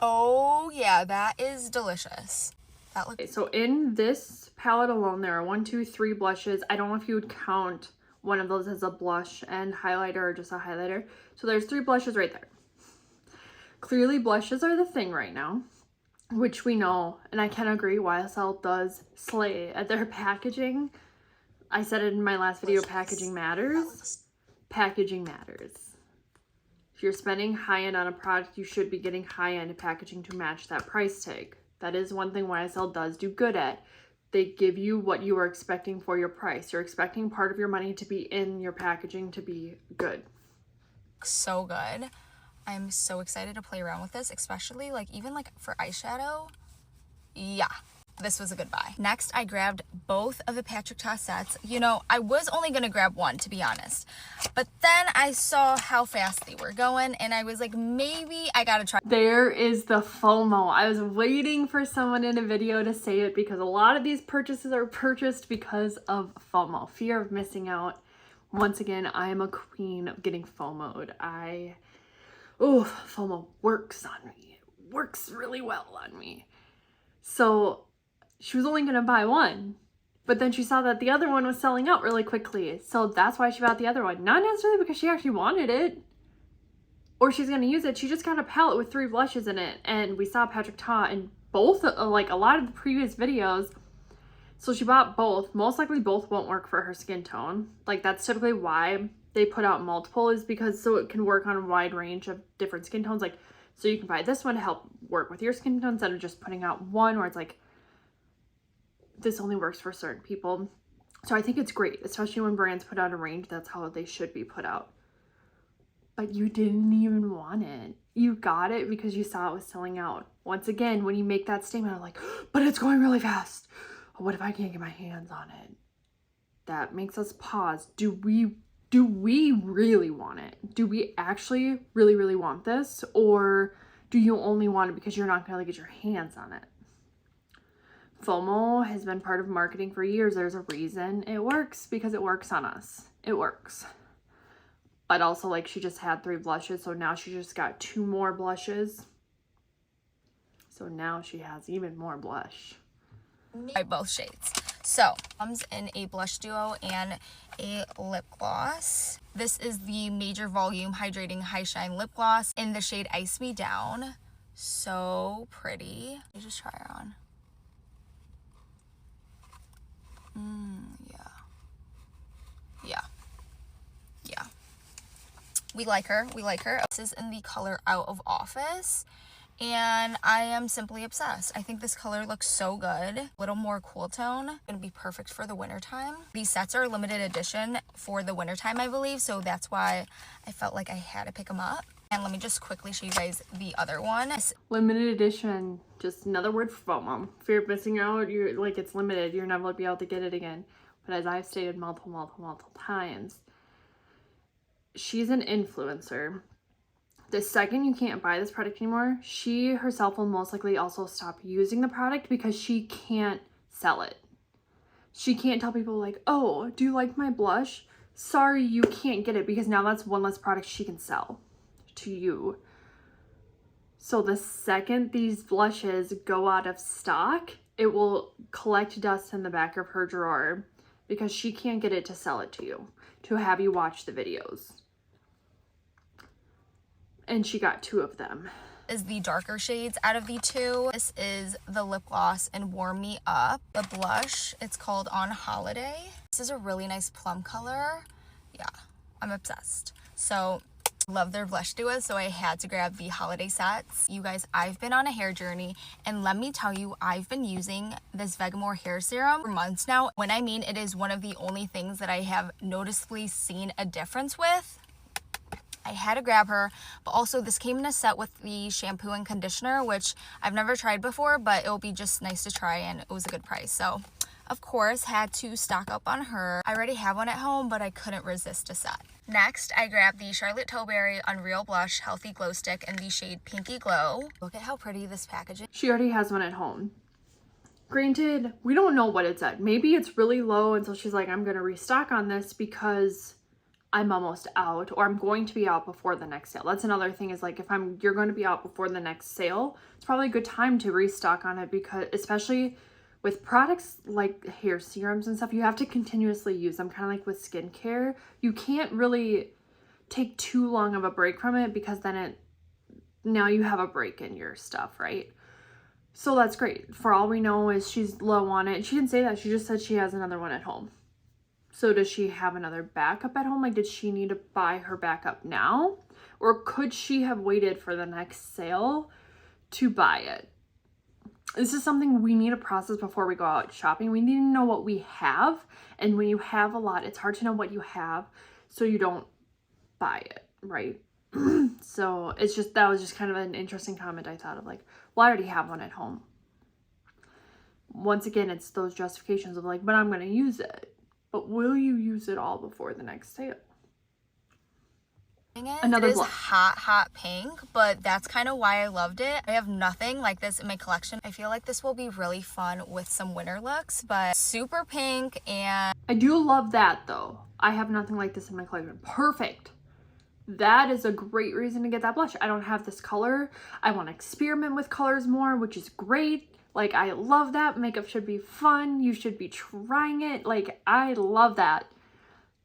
Oh yeah, that is delicious. That looks.
Okay, so in this palette alone, there are 1, 2, 3 blushes. I don't know if you would count one of those as a blush and highlighter or just a highlighter. So there's 3 blushes right there. Clearly blushes are the thing right now, which we know, and I can agree, YSL does slay at their packaging. I said it in my last video, packaging matters. Packaging matters. If you're spending high-end on a product, you should be getting high-end packaging to match that price tag. That is one thing YSL does do good at. They give you what you are expecting for your price. You're expecting part of your money to be in your packaging to be good.
So good. I'm so excited to play around with this, especially like even like for eyeshadow. Yeah. This was a good buy. Next, I grabbed both of the Patrick Ta sets. You know, I was only gonna grab one, to be honest. But then I saw how fast they were going and I was like, maybe I gotta try.
There is the FOMO. I was waiting for someone in a video to say it because a lot of these purchases are purchased because of FOMO, fear of missing out. Once again, I am a queen of getting FOMO'd. FOMO works on me. It works really well on me. So she was only gonna buy one, but then she saw that the other one was selling out really quickly. So that's why she bought the other one. Not necessarily because she actually wanted it or she's gonna use it. She just got a palette with 3 blushes in it. And we saw Patrick Ta in both, like a lot of the previous videos. So she bought both. Most likely both won't work for her skin tone. Like that's typically why they put out multiple, is because so it can work on a wide range of different skin tones. Like, so you can buy this one to help work with your skin tone instead of just putting out one where it's like, this only works for certain people. So I think it's great, especially when brands put out a range. That's how they should be put out. But you didn't even want it. You got it because you saw it was selling out. Once again, when you make that statement, I'm like, but it's going really fast. What if I can't get my hands on it? That makes us pause. Do we really want it? Do we actually really want this? Or do you only want it because you're not going to get your hands on it? FOMO has been part of marketing for years. There's a reason it works, because it works on us. It works. But also, like, she just had 3 blushes, so now she just got 2 more blushes. So now she has even more blush.
By both shades. So, comes in a blush duo and a lip gloss. This is the Major Volume Hydrating High Shine Lip Gloss in the shade Ice Me Down. So pretty. Let me just try her on. Yeah. We like her. This is in the color Out of Office, and I am simply obsessed. I think this color looks so good. A little more cool tone. Gonna be perfect for the winter time. These sets are limited edition for the winter time, I believe, so that's why I felt like I had to pick them up. And let me just quickly show you guys the other one.
Limited edition, just another word for FOMO. If you're missing out, you're like, it's limited, you're never gonna be able to get it again. But as I've stated multiple times, she's an influencer. The second you can't buy this product anymore, she herself will most likely also stop using the product because she can't sell it. She can't tell people like, oh, do you like my blush? Sorry, you can't get it, because now that's one less product she can sell to you. So the second these blushes go out of stock, it will collect dust in the back of her drawer because she can't get it to sell it to you, to have you watch the videos. And she got 2 of them.
Is the darker shades out of the 2. This is the lip gloss in Warm Me Up. The blush, it's called On Holiday. This is a really nice plum color. Yeah, I'm obsessed. So, love their blush duos, so I had to grab the holiday sets. You guys, I've been on a hair journey, and let me tell you, I've been using this Vegamore hair serum for months now. When I mean it is one of the only things that I have noticeably seen a difference with. I had to grab her, but also this came in a set with the shampoo and conditioner, which I've never tried before, but it'll be just nice to try, and it was a good price. So, of course, had to stock up on her. I already have one at home, but I couldn't resist a set. Next, I grabbed the Charlotte Tilbury Unreal Blush Healthy Glow Stick in the shade Pinky Glow. Look at how pretty this packaging.
She already has one at home. Granted, we don't know what it's at. Maybe it's really low, and so she's like, I'm gonna restock on this because I'm almost out, or I'm going to be out before the next sale. That's another thing, is like, if you're going to be out before the next sale, it's probably a good time to restock on it, because especially with products like hair serums and stuff, you have to continuously use them, kind of like with skincare. You can't really take too long of a break from it, because then now you have a break in your stuff, right? So that's great. For all we know is she's low on it. She didn't say that. She just said she has another one at home. So does she have another backup at home? Like, did she need to buy her backup now? Or could she have waited for the next sale to buy it? This is something we need to process before we go out shopping. We need to know what we have. And when you have a lot, it's hard to know what you have, so you don't buy it, right? So it's just, that was just kind of an interesting comment I thought of, like, well, I already have one at home. Once again, it's those justifications of like, but I'm going to use it. But will you use it all before the next sale?
It is hot pink, but that's kind of why I loved it. I have nothing like this in my collection. I feel like this will be really fun with some winter looks, but super pink. And
I do love that though. I have nothing like this in my collection. Perfect. That is a great reason to get that blush. I don't have this color. I want to experiment with colors more, which is great. Like, I love that. Makeup should be fun. You should be trying it. Like, I love that.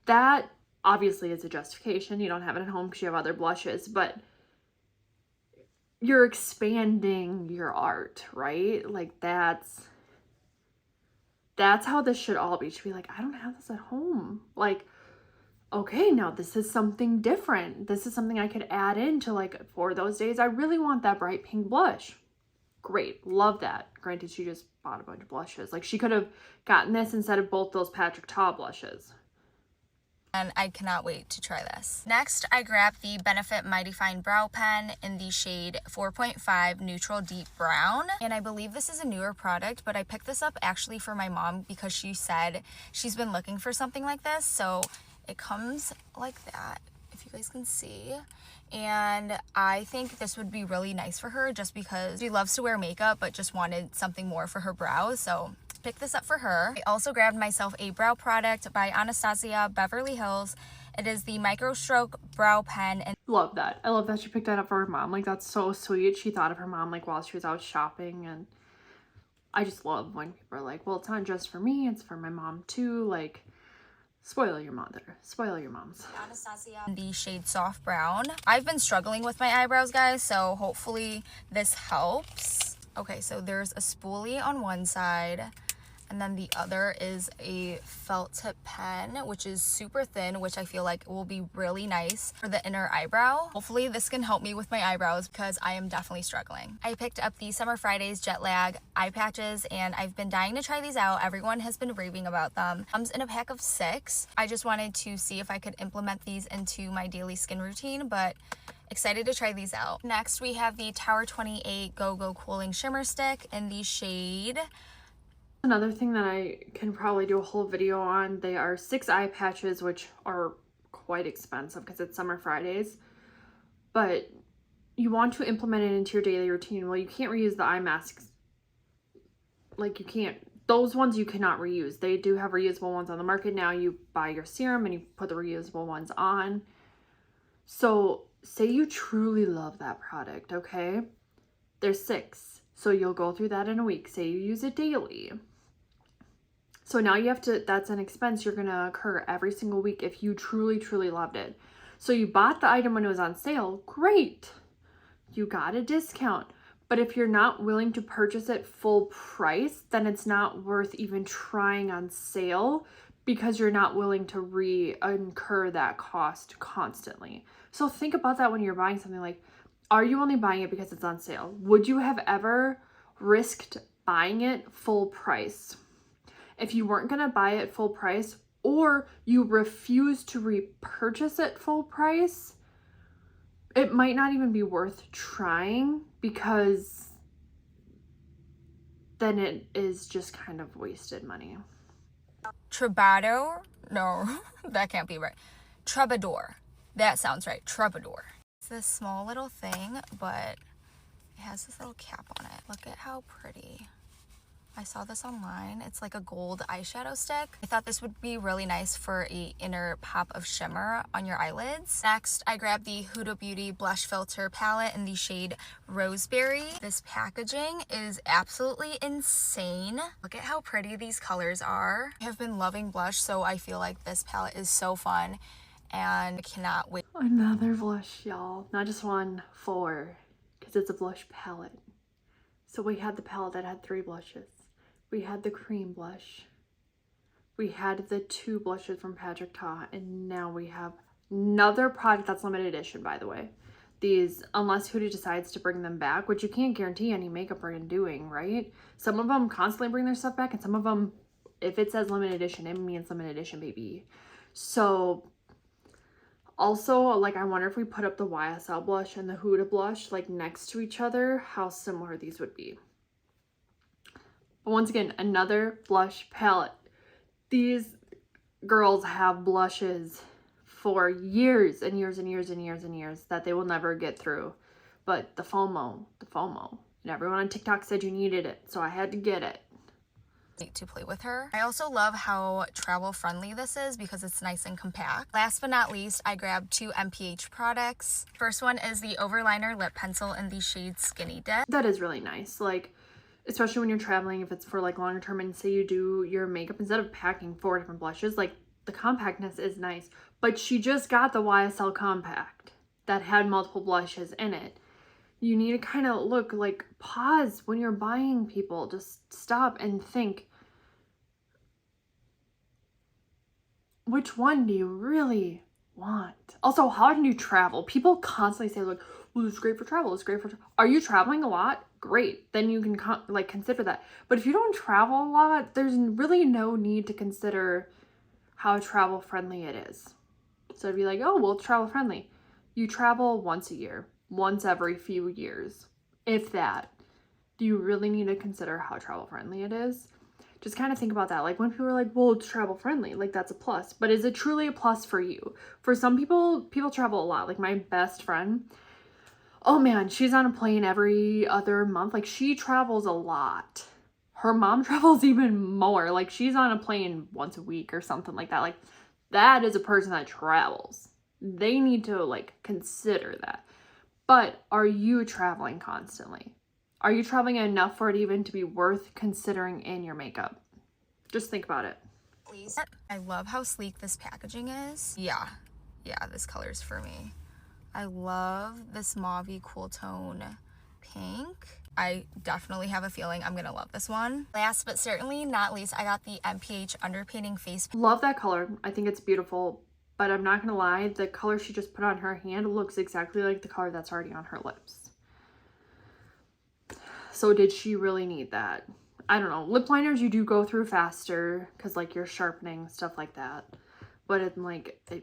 That obviously is a justification. You don't have it at home because you have other blushes, but you're expanding your art, right? Like, that's how this should all be. It should be like, I don't have this at home. Like, okay, now this is something different. This is something I could add into, like, for those days I really want that bright pink blush. Great, love that. Granted, she just bought a bunch of blushes. Like, she could have gotten this instead of both those Patrick Ta blushes.
And I cannot wait to try this. Next, I grabbed the Benefit Mighty Fine Brow Pen in the shade 4.5 Neutral Deep Brown. And I believe this is a newer product, but I picked this up actually for my mom because she said she's been looking for something like this. So it comes like that, if you guys can see. And I think this would be really nice for her just because she loves to wear makeup but just wanted something more for her brows. So pick this up for her. I also grabbed myself a brow product by Anastasia Beverly Hills. It is the Micro Stroke Brow Pen. And
love that. I love that she picked that up for her mom. Like, that's so sweet. She thought of her mom, like, while she was out shopping, and I just love when people are like, well, it's not just for me, it's for my mom too. Like, spoil your mother, spoil your moms.
Anastasia, the shade Soft Brown. I've been struggling with my eyebrows, guys, so hopefully this helps. Okay, so there's a spoolie on one side, and then the other is a felt tip pen, which is super thin, which I feel like will be really nice for the inner eyebrow. Hopefully this can help me with my eyebrows because I am definitely struggling. I picked up the Summer Fridays Jet Lag eye patches, and I've been dying to try these out. Everyone has been raving about them. Comes in a pack of 6. I just wanted to see if I could implement these into my daily skin routine, but excited to try these out. Next, we have the Tower 28 Go Go Cooling Shimmer Stick in the shade.
Another thing that I can probably do a whole video on, they are 6 eye patches, which are quite expensive because it's Summer Fridays, but you want to implement it into your daily routine. Well, you can't reuse the eye masks. Like, you can't, those ones you cannot reuse. They do have reusable ones on the market now. You buy your serum and you put the reusable ones on. So say you truly love that product, okay? There's 6. So you'll go through that in a week. Say you use it daily. So now you have to, that's an expense you're going to incur every single week if you truly, truly loved it. So you bought the item when it was on sale. Great. You got a discount. But if you're not willing to purchase it full price, then it's not worth even trying on sale because you're not willing to incur that cost constantly. So think about that when you're buying something. Like, are you only buying it because it's on sale? Would you have ever risked buying it full price? If you weren't going to buy it full price, or you refuse to repurchase it full price, it might not even be worth trying because then it is just kind of wasted money.
Troubadour? No, that can't be right. Troubadour. That sounds right. Troubadour. It's this small little thing, but it has this little cap on it. Look at how pretty. I saw this online. It's like a gold eyeshadow stick. I thought this would be really nice for an inner pop of shimmer on your eyelids. Next, I grabbed the Huda Beauty Blush Filter palette in the shade Roseberry. This packaging is absolutely insane. Look at how pretty these colors are. I have been loving blush, so I feel like this palette is so fun and I cannot wait.
Another blush, y'all. Not just 1, 4, because it's a blush palette. So we had the palette that had 3 blushes. We had the cream blush. We had the 2 blushes from Patrick Ta, and now we have another product that's limited edition, by the way. These, unless Huda decides to bring them back, which you can't guarantee any makeup brand doing, right? Some of them constantly bring their stuff back, and some of them, if it says limited edition, it means limited edition, baby. So, also, like, I wonder if we put up the YSL blush and the Huda blush, like, next to each other, how similar these would be. But once again, another blush palette. These girls have blushes for years and years and years and years and years that they will never get through. But the FOMO. And everyone on TikTok said you needed it, so I had to get it.
To play with her. I also love how travel friendly this is because it's nice and compact. Last but not least, I grabbed 2 MPH products. First one is the Overliner Lip Pencil in the shade Skinny Dip.
That is really nice. Like, especially when you're traveling, if it's for like longer term and say you do your makeup, instead of packing 4 different blushes, like, the compactness is nice. But she just got the YSL Compact that had multiple blushes in it. You need to kind of look, like, pause when you're buying, people. Just stop and think, which one do you really want? Also, how often do you travel? People constantly say, like, well, it's great for travel. It's great for Are you traveling a lot? Great. Then you can like consider that. But if you don't travel a lot, there's really no need to consider how travel friendly it is. So it'd be like, oh, well, it's travel friendly. You travel once a year, once every few years, if that. Do you really need to consider how travel friendly it is? Just kind of think about that. Like, when people are like, well, it's travel friendly, like, that's a plus. But is it truly a plus for you? For some people, people travel a lot. Like, my best friend, oh man, she's on a plane every other month. Like, she travels a lot. Her mom travels even more. Like, she's on a plane once a week or something like that. Like, that is a person that travels. They need to, like, consider that. But are you traveling constantly? Are you traveling enough for it even to be worth considering in your makeup? Just think about it.
I love how sleek this packaging is. Yeah, this color is for me. I love this mauve-y cool tone pink. I definitely have a feeling I'm gonna love this one. Last but certainly not least, I got the MPH Underpainting Face.
Love that color. I think it's beautiful, but I'm not gonna lie, the color she just put on her hand looks exactly like the color that's already on her lips. So did she really need that? I don't know. Lip liners you do go through faster because like you're sharpening, stuff like that. But it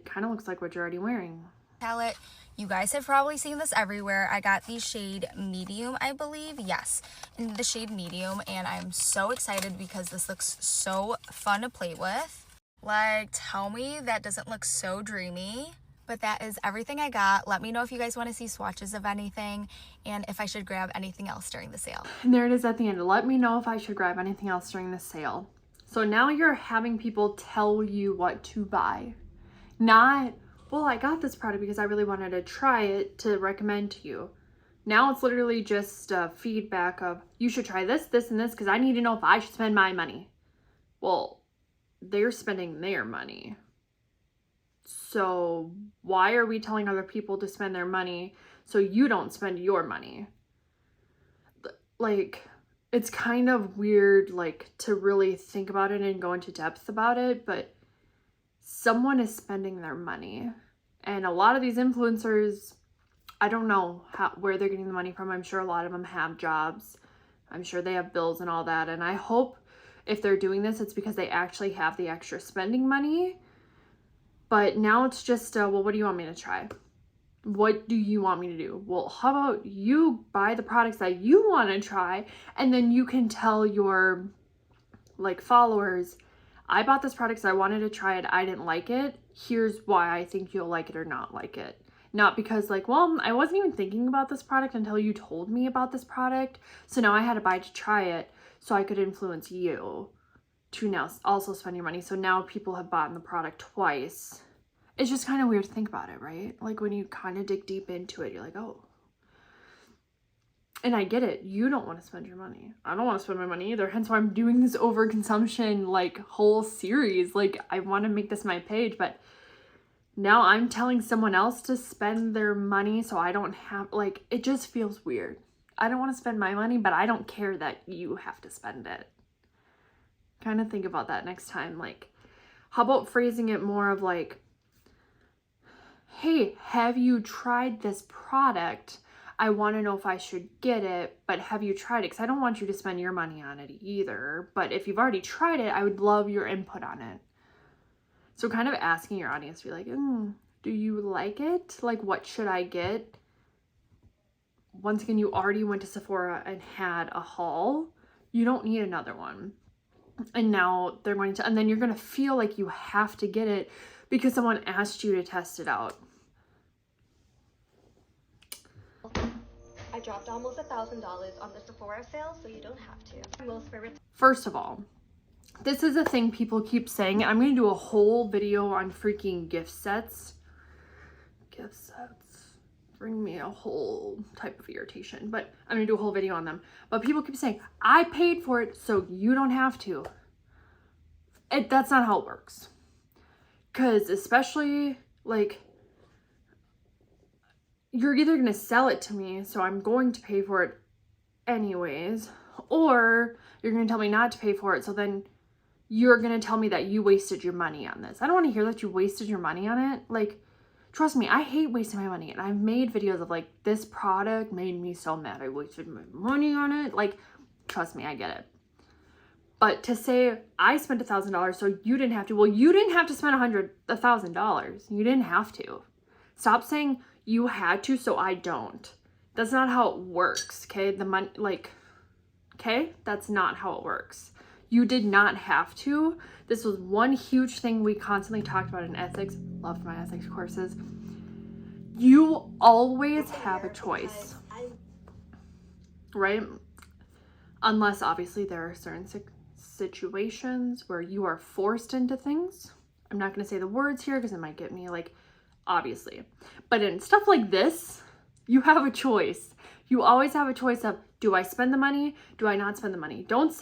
kind of looks like what you're already wearing.
Palette. You guys have probably seen this everywhere. I got the shade medium, I believe. Yes, in the shade medium, and I'm so excited because this looks so fun to play with. Like, tell me that doesn't look so dreamy. But that is everything I got. Let me know if you guys want to see swatches of anything and if I should grab anything else during the sale.
And there it is at the end. Let me know if I should grab anything else during the sale. So now you're having people tell you what to buy. Not, well, I got this product because I really wanted to try it to recommend to you. Now it's literally just feedback of, you should try this, this, and this because I need to know if I should spend my money. Well, they're spending their money. So why are we telling other people to spend their money so you don't spend your money? Like, it's kind of weird, like, to really think about it and go into depth about it, but someone is spending their money. And a lot of these influencers, I don't know where they're getting the money from. I'm sure a lot of them have jobs. I'm sure they have bills and all that. And I hope if they're doing this, it's because they actually have the extra spending money. But now it's just, well, what do you want me to try? What do you want me to do? Well, how about you buy the products that you want to try, and then you can tell your, like, followers, I bought this product because I wanted to try it. I didn't like it. Here's why I think you'll like it or not like it. Not because, like, well, I wasn't even thinking about this product until you told me about this product. So now I had to buy to try it so I could influence you to now also spend your money. So now people have bought the product twice. It's just kind of weird to think about it, right? Like when you kind of dig deep into it, you're like, oh. And I get it. You don't want to spend your money. I don't want to spend my money either. Hence why I'm doing this overconsumption like whole series. Like I want to make this my page, but now I'm telling someone else to spend their money so I don't have, like, it just feels weird. I don't want to spend my money, but I don't care that you have to spend it. Kind of think about that next time. Like, how about phrasing it more of like, hey, have you tried this product? I want to know if I should get it, but have you tried it? Because I don't want you to spend your money on it either. But if you've already tried it, I would love your input on it. So kind of asking your audience to be like, do you like it? Like, what should I get? Once again, you already went to Sephora and had a haul. You don't need another one. And now they're going to, and then you're going to feel like you have to get it because someone asked you to test it out.
I dropped almost $1,000 on the Sephora sale, so you don't have to.
First of all, this is a thing people keep saying. I'm going to do a whole video on freaking gift sets. Gift sets bring me a whole type of irritation, but I'm going to do a whole video on them. But people keep saying, I paid for it, so you don't have to. That's not how it works. Because especially, like, you're either going to sell it to me, so I'm going to pay for it anyways, or you're going to tell me not to pay for it, so then you're going to tell me that you wasted your money on this. I don't want to hear that you wasted your money on it. Like, trust me, I hate wasting my money, and I've made videos of, like, this product made me so mad I wasted my money on it. Like, trust me, I get it. But to say I spent $1,000 so you didn't have to, well, you didn't have to spend $1,000. You didn't have to. Stop saying you had to, so I don't. That's not how it works, okay? The money, like, okay? That's not how it works. You did not have to. This was one huge thing we constantly talked about in ethics. Loved my ethics courses. You always have a choice, right? Unless, obviously, there are certain situations where you are forced into things. I'm not going to say the words here because it might get me, like, obviously. But in stuff like this, you have a choice. You always have a choice of, Do I spend the money? Do I not spend the money? Don't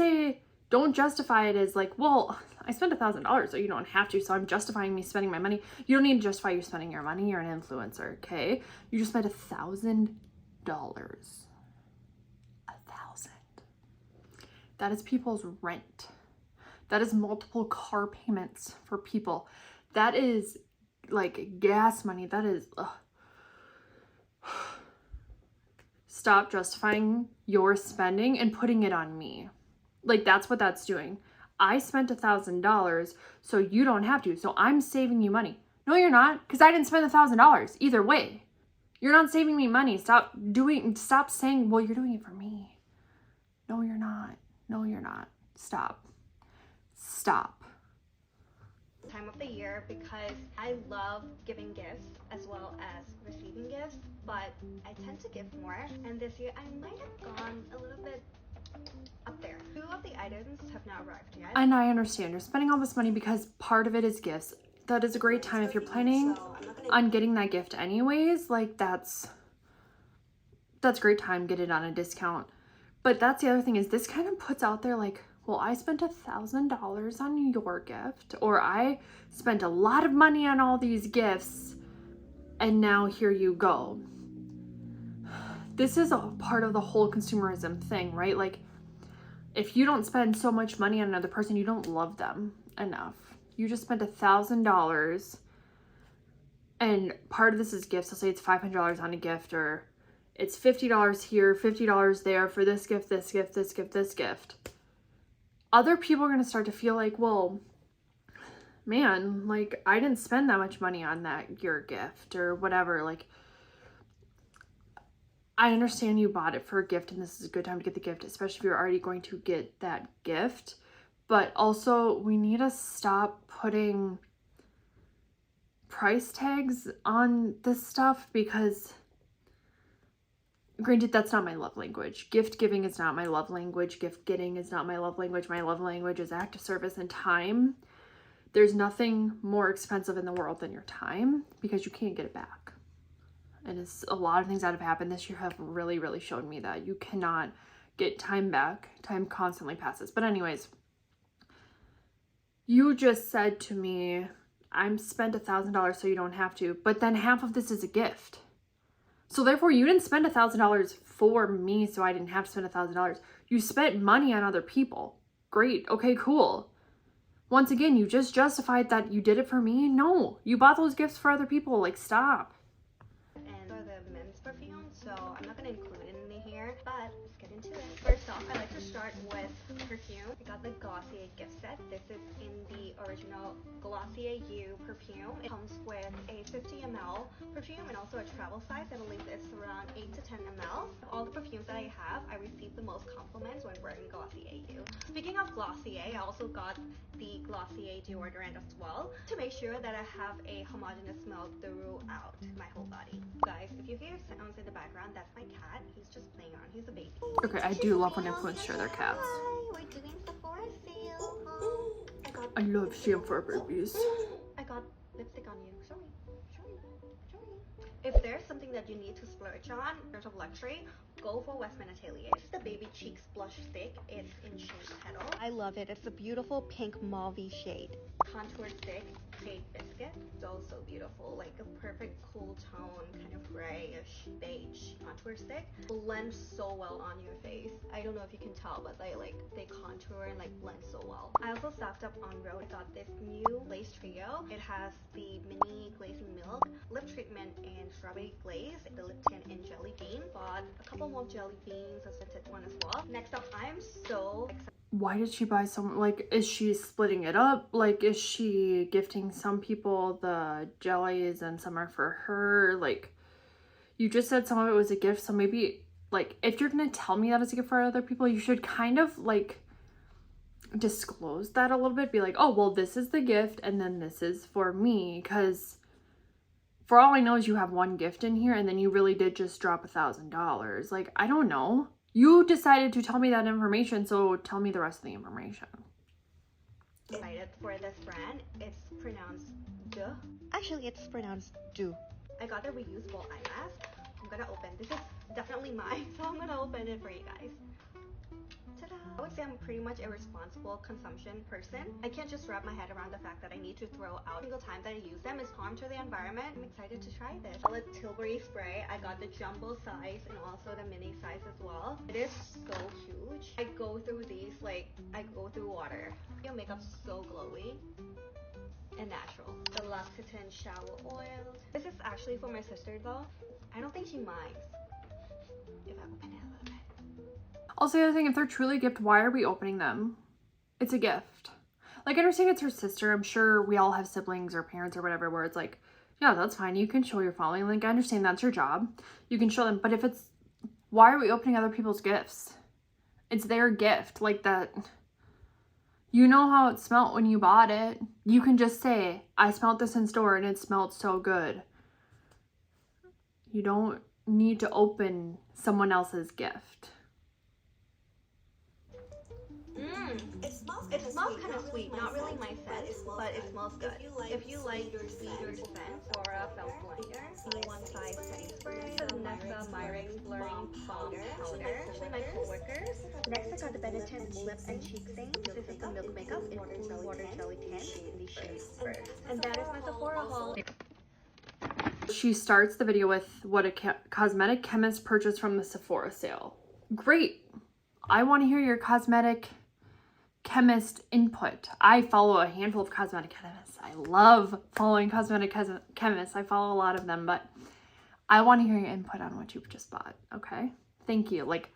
justify it as like, well, I spent $1,000, so you don't have to, so I'm justifying me spending my money. You don't need to justify you spending your money. You're an influencer, okay? You just spent $1,000. 1,000. That is people's rent. That is multiple car payments for people. That is like gas money. That is, Stop justifying your spending and putting it on me. Like, that's what that's doing. I spent $1,000, so you don't have to. So I'm saving you money. No, you're not, because I didn't spend $1,000 either way. You're not saving me money. Stop saying, well, you're doing it for me. No, you're not. No, you're not. Stop.
Time of the year because I love giving gifts as well as receiving gifts, but I tend to give more, and this year I might have gone a little bit up there. 2 of the items have not arrived yet.
And I understand you're spending all this money because part of it is gifts. That is a great time if you're planning on getting that gift anyways. Like, that's a great time, get it on a discount. But that's the other thing, is this kind of puts out there like, well, I spent $1,000 on your gift, or I spent a lot of money on all these gifts, and now here you go. This is a part of the whole consumerism thing, right? Like, if you don't spend so much money on another person, you don't love them enough. You just spent $1,000, and part of this is gifts. Let's say it's $500 on a gift, or it's $50 here, $50 there for this gift, this gift, this gift, this gift. Other people are going to start to feel like, well, man, like, I didn't spend that much money on your gift or whatever. Like, I understand you bought it for a gift and this is a good time to get the gift, especially if you're already going to get that gift. But also, we need to stop putting price tags on this stuff, because granted, that's not my love language. Gift giving is not my love language. Gift getting is not my love language. My love language is active service and time. There's nothing more expensive in the world than your time, because you can't get it back. And it's a lot of things that have happened this year have really, really shown me that you cannot get time back. Time constantly passes. But anyways, you just said to me, I'm spent $1,000 so you don't have to, but then half of this is a gift. So therefore, you didn't spend $1,000 for me, so I didn't have to spend $1,000. You spent money on other people. Great. Okay, cool. Once again, you just justified that you did it for me. No, you bought those gifts for other people. Like, stop.
And for the men's perfume, so I'm not going to include it in here, but let's get into it. First off, I like to start with perfume. I got the Glossier gift set. This is in the original Glossier U perfume. It comes with a 50 ml perfume and also a travel size. I believe it's around 8 to 10 ml. All the perfumes that I have, I received the most compliments when wearing Glossier U. Speaking of Glossier, I also got the Glossier deodorant as well to make sure that I have a homogeneous smell throughout my whole body. Guys, if you hear sounds in the background, that's my cat. He's just playing around. He's a baby.
Okay, I do love when influencers share their cats.
Hi, we're doing Sephora sale.
I love shampoo babies.
I got lipstick on you. Show me. If there's something that you need to splurge on, sort of luxury, go for Westman Atelier. This is the Baby Cheeks blush stick. It's in shade Petal. I love it. It's a beautiful pink mauve shade. Contour stick, shade Biscuit. So beautiful. Like a perfect cool tone, kind of grayish beige contour stick. Blends so well on your face. I don't know if you can tell, but they contour and like blend so well. I also stocked up on Rhode. I got this new lace trio. It has the mini glazing milk, lip treatment, and strawberry glaze, the lip tint in jelly bean. Bought a couple more jelly beans, a scented one as well. Next up, I'm so excited.
Why did she buy some? Like, is she splitting it up? Like, is she gifting some people the jellies and some are for her? Like, you just said some of it was a gift, so maybe, like, if you're gonna tell me that it's a gift for other people, you should kind of, like, disclose that a little bit. Be like, oh, well, this is the gift, and then this is for me, because for all I know is you have one gift in here, and then you really did just drop $1,000. Like, I don't know. You decided to tell me that information, so tell me the rest of the information.
Excited for this brand. It's pronounced duh. Actually, it's pronounced do. I got the reusable eye mask. I'm gonna open. This is definitely mine, so I'm gonna open it for you guys. Ta-da! I would say I'm pretty much a responsible consumption person. I can't just wrap my head around the fact that I need to throw out every single time that I use them. It's harm to the environment. I'm excited to try this. Solid Tilbury spray. I got the jumbo size and also the mini size as well. It is so huge. I go through these like I go through water. Your makeup's so glowy and natural. The L'Occitane shower oil. This is actually for my sister though. I don't think she minds if I open it a little bit.
Also, the other thing, if they're truly a gift, why are we opening them? It's a gift. Like, I understand it's her sister. I'm sure we all have siblings or parents or whatever where it's like, yeah, that's fine. You can show your following. Like, I understand that's your job. You can show them. But if it's, why are we opening other people's gifts? It's their gift. Like that. You know how it smelled when you bought it. You can just say, I smelled this in store and it smelled so good. You don't need to open someone else's gift.
It smells kind of sweet, not really my scent, but it smells good. If you like your sweeter scent, Sephora felt blinder, one size fits for you. This is Nessa Myrex Blurring Balm Powder. Actually, my coworkers. Next, I got the Benetton Lip and Cheek Stain. This is the Milk Makeup in Cool Water Jelly Tint in the shade First. And that is my Sephora haul.
She starts the video with what a cosmetic chemist purchased from the Sephora sale. Great. I want to hear your cosmetic chemist input. I follow a handful of cosmetic chemists. I love following cosmetic chemists. I follow a lot of them, but I want to hear your input on what you've just bought. Okay? Thank you. Like,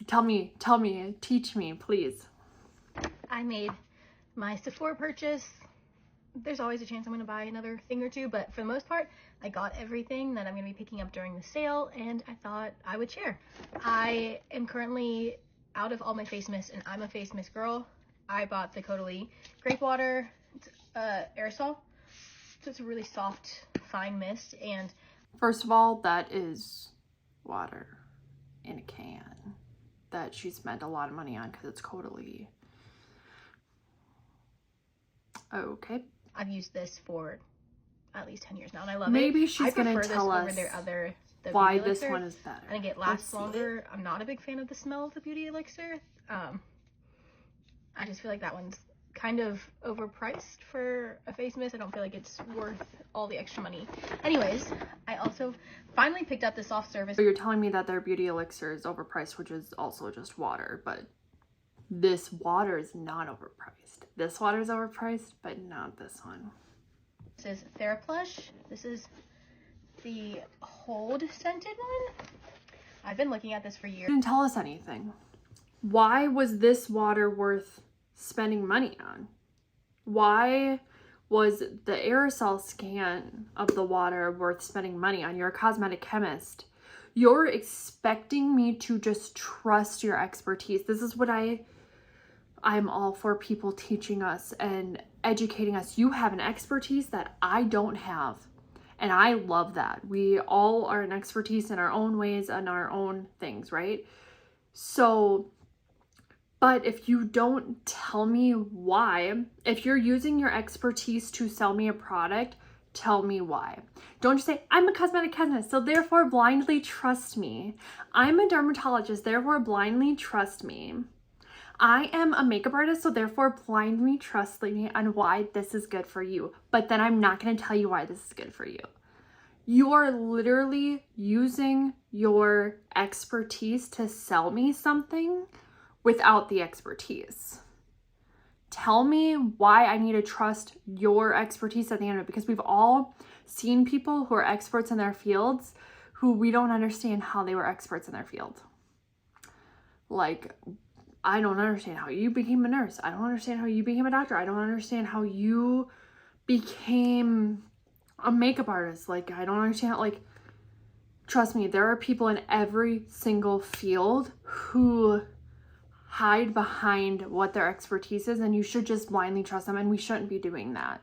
tell me, teach me, please.
I made my Sephora purchase. There's always a chance I'm going to buy another thing or two, but for the most part, I got everything that I'm going to be picking up during the sale, and I thought I would share. I am currently out of all my face mists, and I'm a face mist girl. I bought the Caudalie Grape Water. It's aerosol, so it's a really soft, fine mist. And
first of all, that is water in a can that she spent a lot of money on because it's Caudalie. Okay.
I've used this for at least 10 years now, and I love it.
Maybe she's going to
prefer
tell
this
us
over their other, the
why
Beauty
this
Elixir.
one is better.
I think it lasts longer. I'm not a big fan of the smell of the Beauty Elixir. I just feel like that one's kind of overpriced for a face mist. I don't feel like it's worth all the extra money. Anyways, I also finally picked up the soft service.
So you're telling me that their Beauty Elixir is overpriced, which is also just water, but this water is not overpriced. This water is overpriced, but not this one.
This is TheraPlush. This is the Hold scented one. I've been looking at this for years.
You didn't tell us anything. Why was this water worth spending money on? Why was the aerosol scan of the water worth spending money on? You're a cosmetic chemist. You're expecting me to just trust your expertise. This is what I'm all for, people teaching us and educating us. You have an expertise that I don't have. And I love that. We all are an expertise in our own ways and our own things, right? So, but if you don't tell me why, if you're using your expertise to sell me a product, tell me why. Don't just say, I'm a cosmetic chemist, so therefore blindly trust me. I'm a dermatologist, therefore blindly trust me. I am a makeup artist, so therefore blindly trust me on why this is good for you. But then I'm not going to tell you why this is good for you. You are literally using your expertise to sell me something without the expertise. Tell me why I need to trust your expertise at the end of it, because we've all seen people who are experts in their fields who we don't understand how they were experts in their field. Like, I don't understand how you became a nurse. I don't understand how you became a doctor. I don't understand how you became a makeup artist. Like, I don't understand. Like, trust me, there are people in every single field who hide behind what their expertise is, and you should just blindly trust them, and we shouldn't be doing that.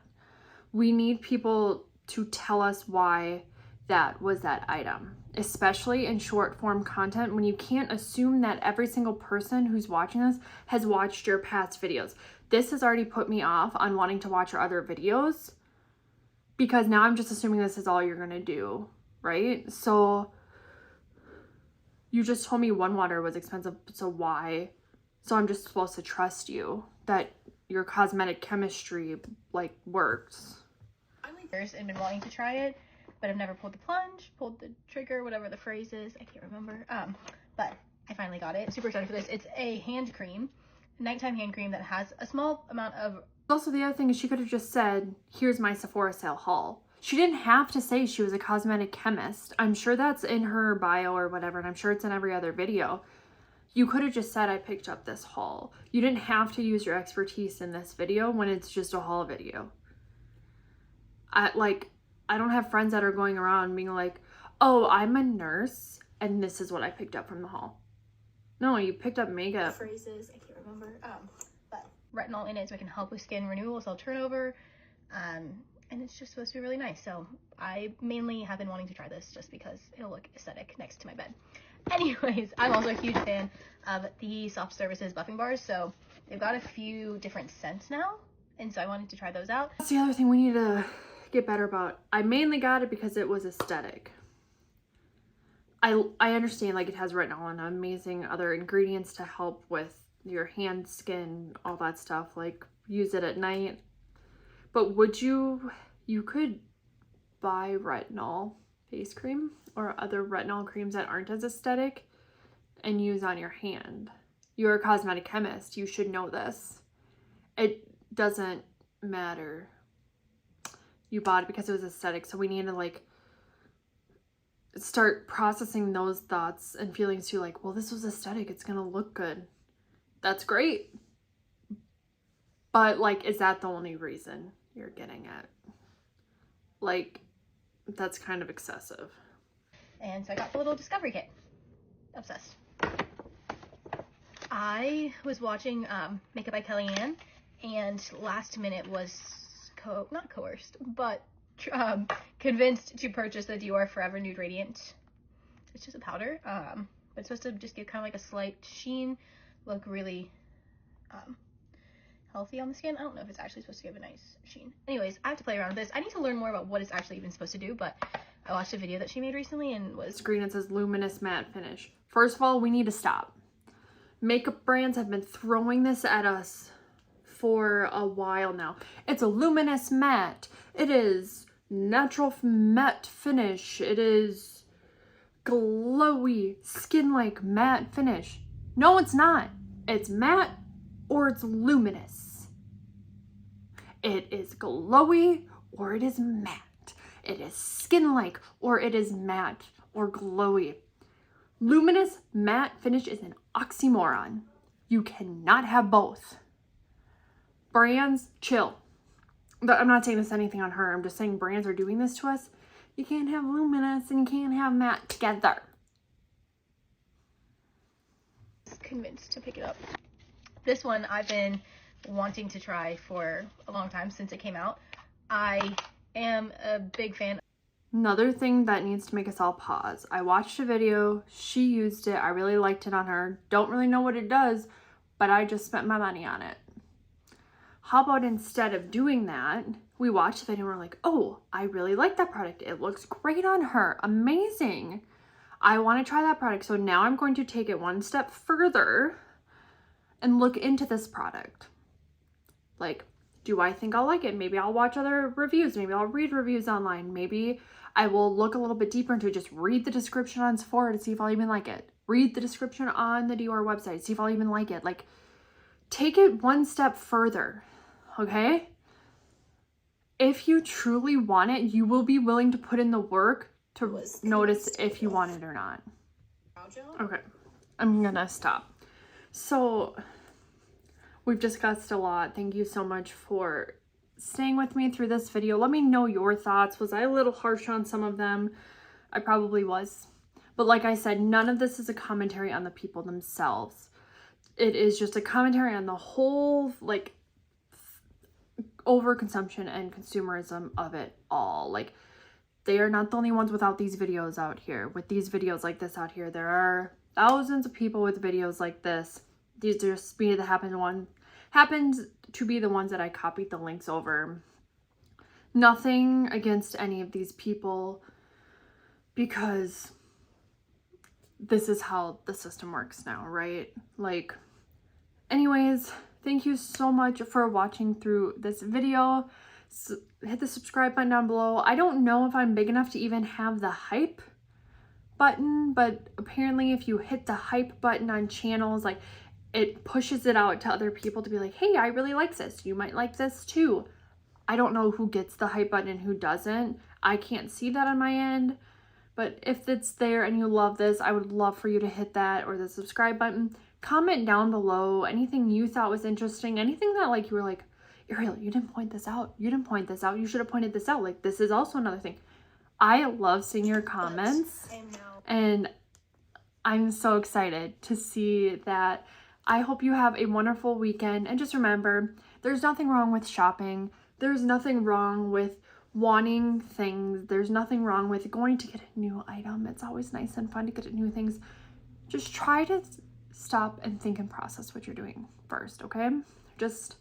We need people to tell us why that was that item, especially in short form content, when you can't assume that every single person who's watching this has watched your past videos. This has already put me off on wanting to watch your other videos, because now I'm just assuming this is all you're gonna do right? So you just told me one water was expensive, so why? So I'm just supposed to trust you that your cosmetic chemistry like works.
And been wanting to try it, but I've never pulled the plunge, pulled the trigger, whatever the phrase is. I can't remember. But I finally got it. Super excited for this. It's a hand cream, nighttime hand cream that has a small amount of.
Also, the other thing is she could have just said, here's my Sephora sale haul. She didn't have to say she was a cosmetic chemist. I'm sure that's in her bio or whatever, and I'm sure it's in every other video. You could have just said, I picked up this haul. You didn't have to use your expertise in this video when it's just a haul video. I don't have friends that are going around being like, oh, I'm a nurse and this is what I picked up from the haul. No, you picked up makeup.
Phrases, I can't remember. But retinol in it so it can help with skin renewal, cell turnover, and it's just supposed to be really nice. So I mainly have been wanting to try this just because it'll look aesthetic next to my bed. Anyways, I'm also a huge fan of the Soft Services buffing bars, so they've got a few different scents now, and so I wanted to try those out.
That's the other thing we need to get better about. I mainly got it because it was aesthetic. I understand like it has retinol and amazing other ingredients to help with your hand, skin, all that stuff, like use it at night. But would you could buy retinol face cream or other retinol creams that aren't as aesthetic and use on your hand. You're a cosmetic chemist, you should know this. It doesn't matter. You bought it because it was aesthetic, so we need to like start processing those thoughts and feelings too, like, well, this was aesthetic, it's gonna look good. That's great. But like, is that the only reason you're getting it? Like, that's kind of excessive.
And so I got the little discovery kit. Obsessed. I was watching Makeup by Kellyanne, and last minute was not coerced, but convinced to purchase the Dior Forever Nude Radiant. It's just a powder, but it's supposed to just give kind of like a slight sheen, look really healthy on the skin. I don't know if it's actually supposed to give a nice sheen. Anyways, I have to play around with this. I need to learn more about what it's actually even supposed to do, but I watched a video that she made recently and was
green. It says luminous matte finish. First of all, we need to stop. Makeup brands have been throwing this at us for a while now. It's a luminous matte. It is natural matte finish. It is glowy skin-like matte finish. No, it's not. It's matte or it's luminous. It is glowy or it is matte. It is skin-like or it is matte or glowy. Luminous matte finish is an oxymoron. You cannot have both. Brands, chill. But I'm not saying this anything on her. I'm just saying brands are doing this to us. You can't have luminous and you can't have matte together.
Convinced to pick it up. This one I've been wanting to try for a long time since it came out. I am a big fan.
Another thing that needs to make us all pause. I watched a video, she used it, I really liked it on her. Don't really know what it does, but I just spent my money on it. How about instead of doing that, we watch the video and we're like, oh, I really like that product. It looks great on her. Amazing. I want to try that product. So now I'm going to take it one step further and look into this product. Like, do I think I'll like it? Maybe I'll watch other reviews. Maybe I'll read reviews online. Maybe I will look a little bit deeper into it. Just read the description on Sephora to see if I'll even like it. Read the description on the Dior website. See if I'll even like it. Like, take it one step further. Okay? If you truly want it, you will be willing to put in the work to notice if you want it or not. Okay, I'm gonna stop. So, we've discussed a lot. Thank you so much for staying with me through this video. Let me know your thoughts. Was I a little harsh on some of them? I probably was. But like I said, none of this is a commentary on the people themselves. It is just a commentary on the whole, like, overconsumption and consumerism of it all. Like, they are not the only ones without these videos out here. With these videos like this out here, there are thousands of people with videos like this. These are just me that happens to be the ones that I copied the links over. Nothing against any of these people. because this is how the system works now, right? Like, anyways, thank you so much for watching through this video. Hit the subscribe button down below. I don't know if I'm big enough to even have the hype button, but apparently if you hit the hype button on channels, like, it pushes it out to other people to be like, hey, I really like this. You might like this too. I don't know who gets the hype button and who doesn't. I can't see that on my end. But if it's there and you love this, I would love for you to hit that or the subscribe button. Comment down below anything you thought was interesting. Anything that like you were like, Ariel, you didn't point this out. You didn't point this out. You should have pointed this out. Like, this is also another thing. I love seeing your comments. And I'm so excited to see that. I hope you have a wonderful weekend. And just remember, there's nothing wrong with shopping. There's nothing wrong with wanting things. There's nothing wrong with going to get a new item. It's always nice and fun to get new things. Just try to stop and think and process what you're doing first, okay? Just,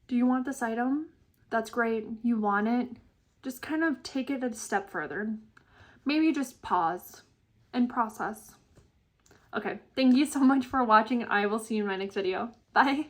do you want this item? That's great. You want it. Just kind of take it a step further. Maybe just pause and process. Okay, thank you so much for watching. I will see you in my next video. Bye.